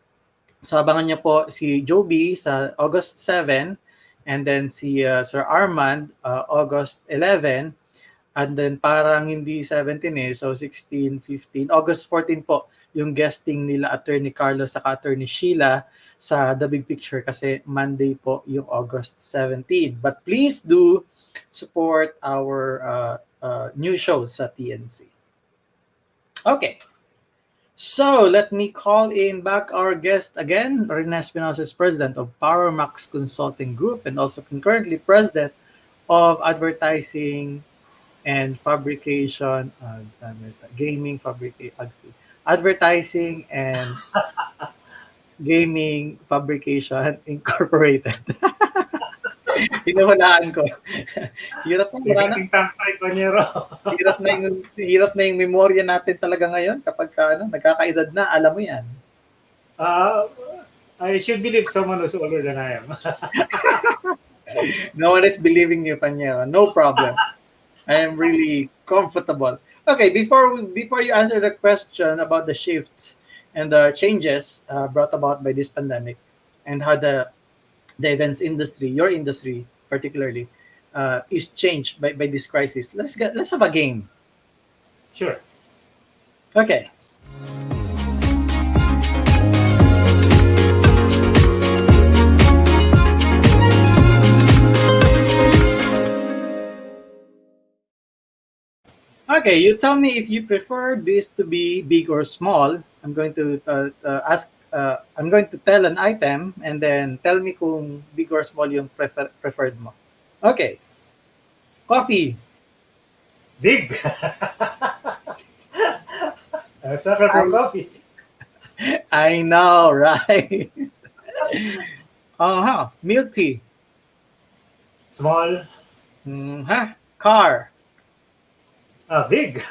So abangan niyo po si Joby sa August 7 and then si Sir Armand August 11 and then parang hindi 17 so 16, 15, August 14 po yung guesting nila Attorney Carlos sa Attorney Sheila sa The Big Picture kasi Monday po yung August 17. But please do support our new shows sa TNC. Okay. So, let me call in back our guest again. Rene Espinosa is president of Powermax Consulting Group and also concurrently president of advertising and fabrication, advertising and gaming fabrication incorporated. Hinuhulaan ko. Hirap na hirap na yung memorya natin talaga ngayon kapag nagkakaedad na, alam mo yan. I should believe someone who's older than I am. No one is believing you, Panyero. No problem. I am really comfortable. Okay, before you answer the question about the shifts and the changes brought about by this pandemic and how the events industry, your industry particularly, is changed by this crisis. Let's have a game. Sure. Okay. Okay, you tell me if you prefer this to be big or small. I'm going to ask. I'm going to tell an item and then tell me kung big or small yung preferred mo. Okay. Coffee. Big. Sucker for coffee. I know, right? Milk tea. Small. Car. Big.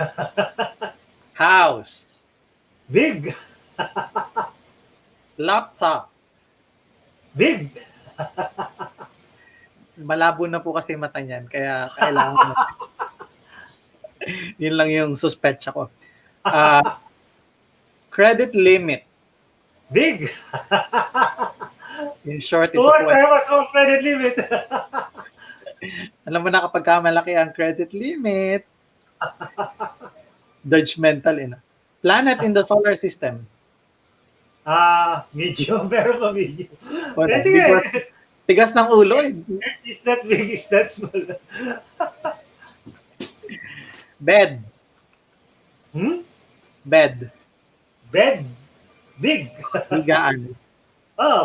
House. Big. Laptop. Big. Malabo na po kasi mata niyan, kaya kailangan yun lang yung suspetsa ko. Credit limit. Big. In short, ito Towards po. I have a small credit limit. Alam mo na kapag malaki ang credit limit, judgmental. Planet in the solar system. Medium. Pero pa medium. Sige. Tigas ng ulo. Is that big? Is that small? Bed. Bed. Bed. Big. Higaan.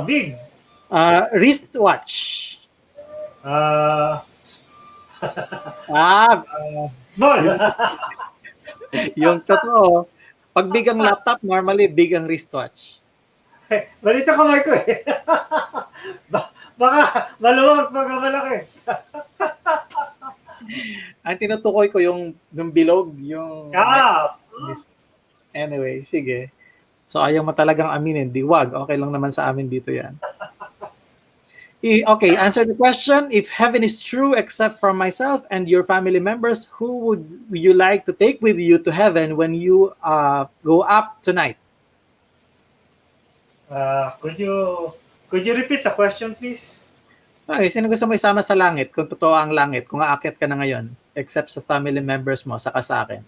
Big. Wristwatch. Small. Yung totoo, pag big ang laptop, normally big ang wristwatch. Balita kamay ko eh. Baka maluwag, baka malaki. Ang tinutukoy ko yung bilog, yung... Anyway, sige. So ayaw mo talagang aminin, wag. Okay lang naman sa amin dito yan. Okay, answer the question. If heaven is true except from myself and your family members, who would you like to take with you to heaven when you go up tonight? Could you repeat the question, please? Okay, sino gusto mo isama sa langit kung totoo ang langit, kung aakyat ka na ngayon, except sa family members mo, saka sa akin?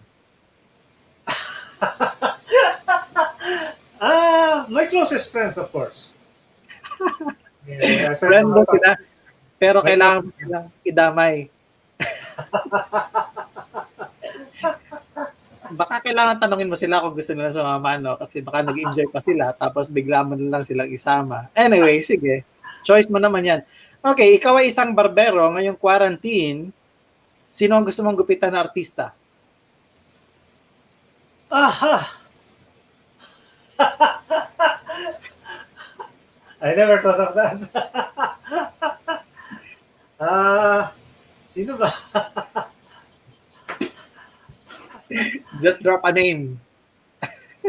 My closest friends, of course. Friend mo sila, pero kailangan mo silang idamay. Baka kailangan tanungin mo sila kung gusto nila sumama, no? Kasi baka nag-enjoy pa sila, tapos bigla mo na lang silang isama. Anyway, sige. Choice mo naman yan. Okay, ikaw ay isang barbero, ngayong quarantine, sino ang gusto mong gupitan na artista? Aha! I never thought of that. Sino ba? Just drop a name.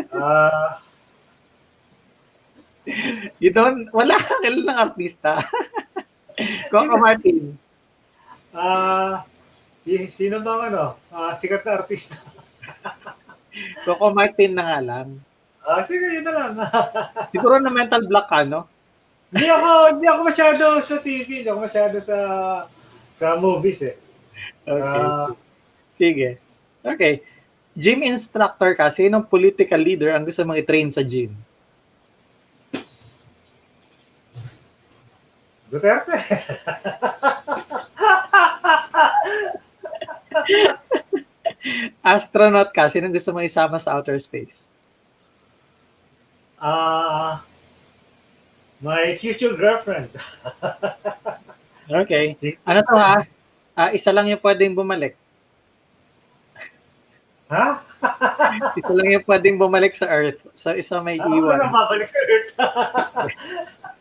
Ah, Wala kang kilala ng artista. Coco Martin. Sino bang sikat na artista? Coco Martin na nga lang. Sige, yun na lang. Siguro na mental block ka, no? Hindi ako masyado sa TV, hindi ako masyado sa movies eh. Okay. Sige. Okay. Gym instructor ka, sinong political leader ang gusto mong i-train sa gym? Duterte. Astronaut ka, sinong gusto mong isama sa outer space? My future girlfriend. Okay. Ano to ha? Isa lang yung pwedeng bumalik. Ha? Isa lang yung pwedeng bumalik sa Earth. So, isa may iwan. Ako na mabalik sa Earth.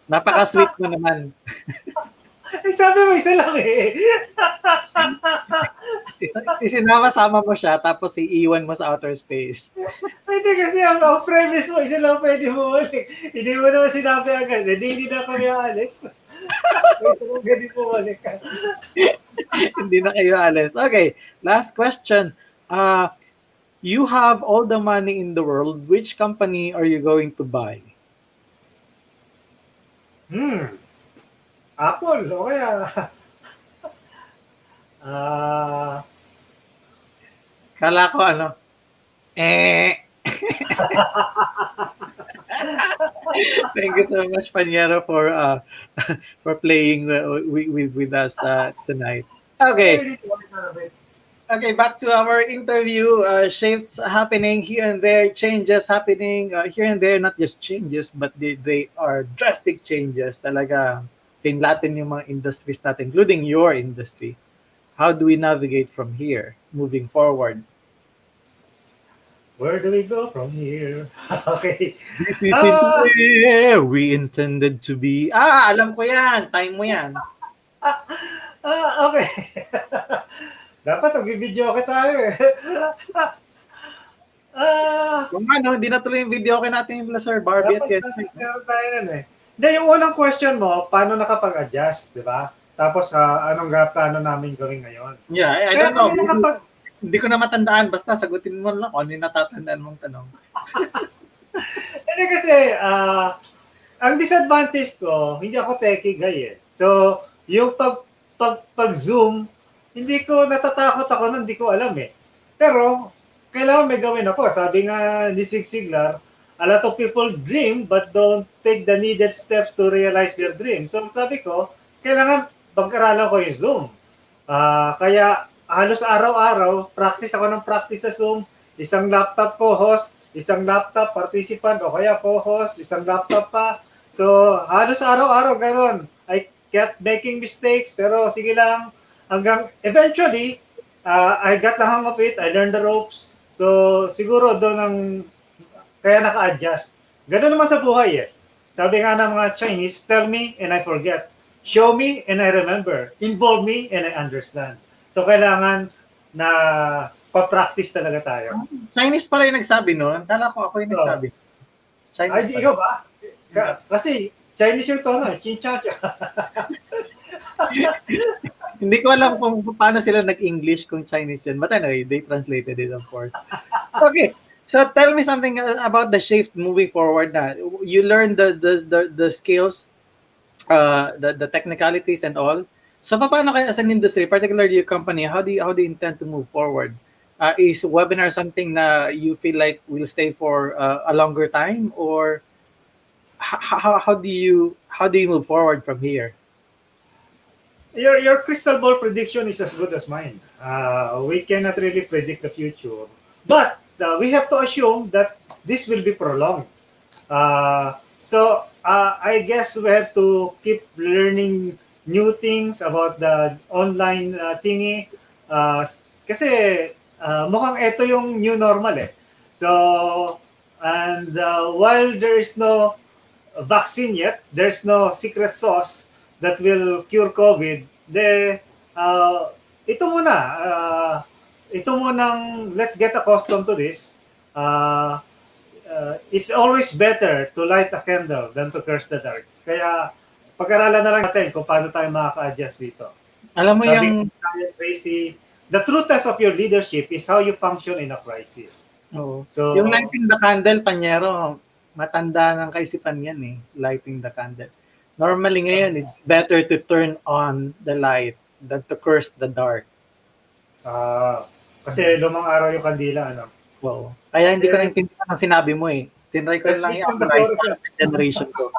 Napaka-sweet mo naman. Sabi mo, isa lang eh. Isinama-sama mo siya, tapos iiwan mo sa outer space. Hindi kasi ang premise mo, isa lang pwede bumalik. Hindi mo naman sinabi agad. Hindi na kami aalis. Hindi bumalik ka. Hindi na kayo alis. Okay, last question. You have all the money in the world. Which company are you going to buy? Apple, o kaya... Kala ko Thank you so much, Panyero, for playing with us tonight. Okay. Okay, back to our interview. Shifts happening here and there, changes happening here and there, not just changes, but they are drastic changes. Talaga, pinlatin yung mga industries natin, including your industry. How do we navigate from here, moving forward? Where do we go from here? Okay. This is where we intended to be. Alam ko yan. Time mo yan. Okay. Dapat mag-video ka tayo eh. Kung hindi natuloy yung video natin yung Sir Barbie at Meron tayo nun eh. Hindi, yung unang question mo, paano nakapag-adjust, di ba? Tapos, anong plano namin gawin ngayon? Yeah, I don't know. Hindi ko na matandaan. Basta sagutin mo lang kung ano yung natatandaan mong tanong. Hindi kasi, ang disadvantage ko, hindi ako techie guy eh. So, yung pag-zoom, hindi ko natatakot ako hindi ko alam eh. Pero, kailangan may gawin ako. Sabi nga ni Zig Ziglar, a lot of people dream but don't take the needed steps to realize their dream. So sabi ko, kailangan pag-aralan ko yung Zoom. Kaya halos araw-araw, practice ako ng practice sa Zoom. Isang laptop co-host, isang laptop participant, o kaya co-host, isang laptop pa. So halos araw-araw gano'n. I kept making mistakes, pero sige lang. Hanggang eventually, I got the hang of it. I learned the ropes. So siguro doon ang kaya naka-adjust. Gano'n naman sa buhay eh. Sabi nga ng mga Chinese, tell me and I forget. Show me and I remember. Involve me and I understand. So kailangan na pa-practice talaga tayo. Chinese pala yung nagsabi noon. Kala ko ako yung nagsabi. Ay, Chinese pala. ikaw ba? Kasi Chinese yung tono. Chin-cha-cha. Hindi ko alam kung paano sila nag-English kung Chinese yun. But anyway, they translated it of course. Okay. So tell me something about the shift moving forward. Na you learn the skills, the technicalities and all. So paano kayo as an industry, particularly your company, how do you intend to move forward? Is webinar something na you feel like will stay for a longer time, or how do you move forward from here? Your crystal ball prediction is as good as mine. We cannot really predict the future, but we have to assume that this will be prolonged. So I guess we have to keep learning new things about the online thingy. Uh, Kasi mukhang ito yung new normal eh. So, and while there is no vaccine yet, there's no secret sauce that will cure COVID, uh, ito muna, ito munang let's get accustomed to this. It's always better to light a candle than to curse the dark. Kaya pag-aralan na lang natin kung paano tayo makaka-adjust dito. Alam mo Sabi yung ko, Tracy, the true test of your leadership is how you function in a crisis. Oo. So, Yung lighting the candle, Panyero, matanda ng kaisipan yan eh, lighting the candle. Normally ngayon, it's better to turn on the light than to curse the dark. kasi lumang araw yung kandila, ano? Wow. Kaya hindi ko naintindihan ang sinabi mo eh. Tinry ko Let's lang switch to the i-analyze fluorescent. sa generation ko.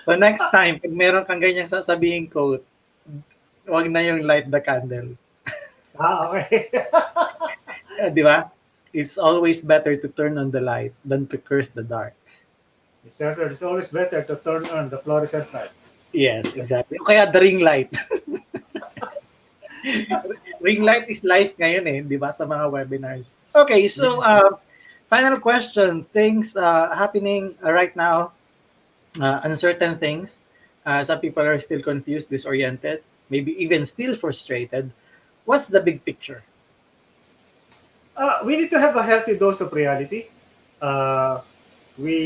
So next time, pag meron kang ganyang sasabihin quote, wag na yung light the candle. Okay. Di ba? It's always better to turn on the light than to curse the dark. It's always better to turn on the fluorescent light. Yes, exactly. O kaya the ring light. Ring light is life ngayon eh, di ba, sa mga webinars. Okay, so final question. Things happening right now, uncertain things. Some people are still confused, disoriented, maybe even still frustrated. What's the big picture? We need to have a healthy dose of reality. We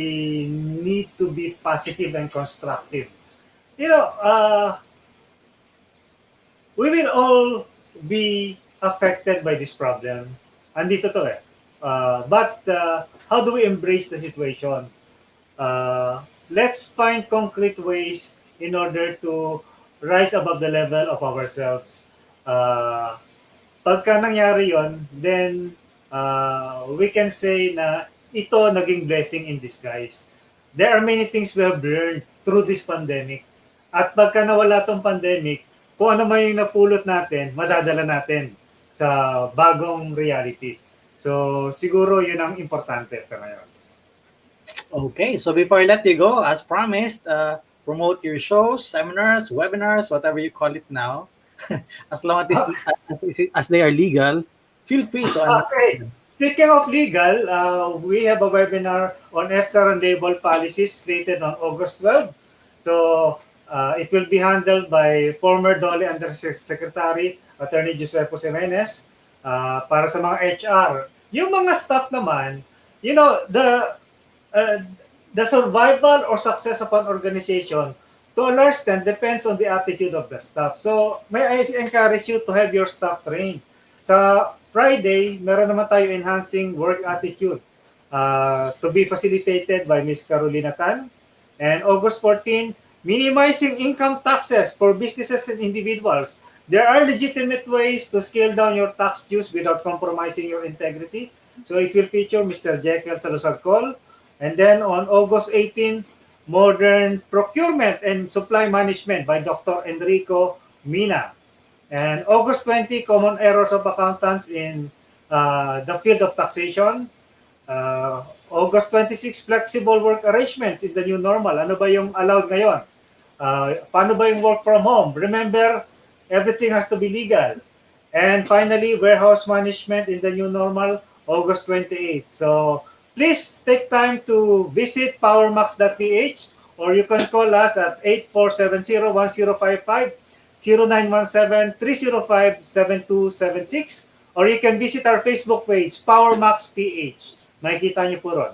need to be positive and constructive. You know, we will all be affected by this problem. Andito to eh. But how do we embrace the situation? Let's find concrete ways in order to rise above the level of ourselves. Pagka nangyari yon, then we can say na ito naging blessing in disguise. There are many things we have learned through this pandemic. At pagka nawala tong pandemic, kung ano man yung napulot natin, madadala natin sa bagong reality. So siguro yun ang importante sa ngayon. Okay, so before I let you go, as promised, promote your shows, seminars, webinars, whatever you call it now. As long as they are legal, feel free to. Okay. Speaking of legal, we have a webinar on FSR and label policies slated on August 12. So it will be handled by former DOLE Undersecretary Attorney Josepo Jimenez para sa mga HR. Yung mga staff naman, you know, the survival or success of an organization to a large extent depends on the attitude of the staff. So may I encourage you to have your staff trained. Sa Friday, meron naman tayo enhancing work attitude to be facilitated by Ms. Carolina Tan. And August 14, minimizing income taxes for businesses and individuals. There are legitimate ways to scale down your tax dues without compromising your integrity. So it will feature Mr. Jekyll Salazar-Col. And then on August 18, modern procurement and supply management by Dr. Enrico Mina. And August 20, common errors of accountants in the field of taxation. August 26, flexible work arrangements in the new normal. Ano ba yung allowed ngayon? Paano ba yung work from home? Remember, everything has to be legal. And finally, warehouse management in the new normal, August 28. So please take time to visit powermax.ph or you can call us at 8470-1055, 0917-305-7276, or you can visit our Facebook page, Powermax PH. Makikita niyo po ron.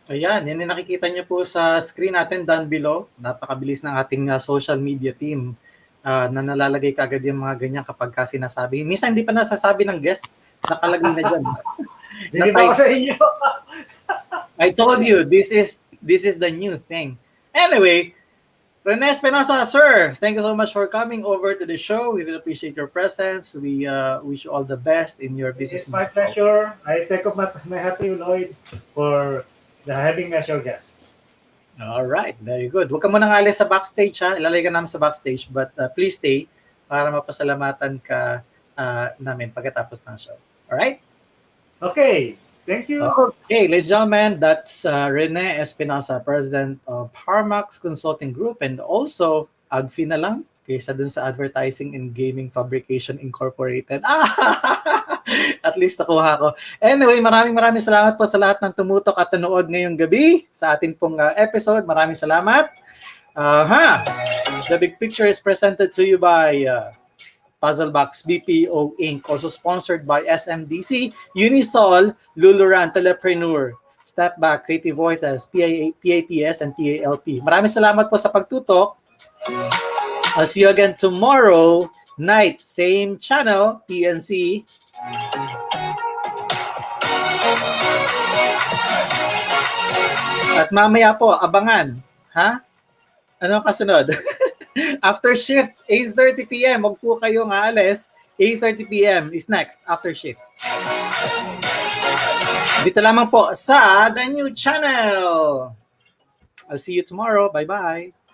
Ayan, yan yung nakikita niyo po sa screen natin down below. Napakabilis ng ating social media team na nalalagay kagad yung mga ganyan kapag ka sinasabi. Minsan hindi pa nasasabi ng guest, nakalagay na dyan. Hindi pa ako sa inyo. I told you, this is the new thing. Anyway, Rene Espinosa, sir, thank you so much for coming over to the show. We will appreciate your presence. We wish you all the best in your business. It's my pleasure. I take off my hat to you, Lloyd, for having me as your guest. All right, very good. Huwag ka munang alis sa backstage, ha? Ilalagay ka namin sa backstage, but please stay para mapasalamatan ka namin pagkatapos ng show. All right? Okay. Thank you. Okay, ladies and gentlemen, that's Rene Espinosa, President of Powermax Consulting Group, and also AGFI na lang kaysa dun sa Advertising and Gaming Fabrication Incorporated. At least nakuha ko. Anyway, maraming salamat po sa lahat ng tumutok at nanood ngayong gabi sa ating pong episode. Maraming salamat. The Big Picture is presented to you by Puzzlebox BPO Inc. Also sponsored by SMDC, Unisol, Luluran, Telepreneur, Step Back, Creative Voices, PAPS, and PALP. Maraming salamat po sa pagtutok. I'll see you again tomorrow night, same channel, PNC. At mamaya po, abangan. Ha? Anong kasunod? After shift, 8:30 p.m. Huwag po kayong aalis. 8:30 p.m. is next, after shift. Dito lamang po sa The New Channel. I'll see you tomorrow. Bye-bye.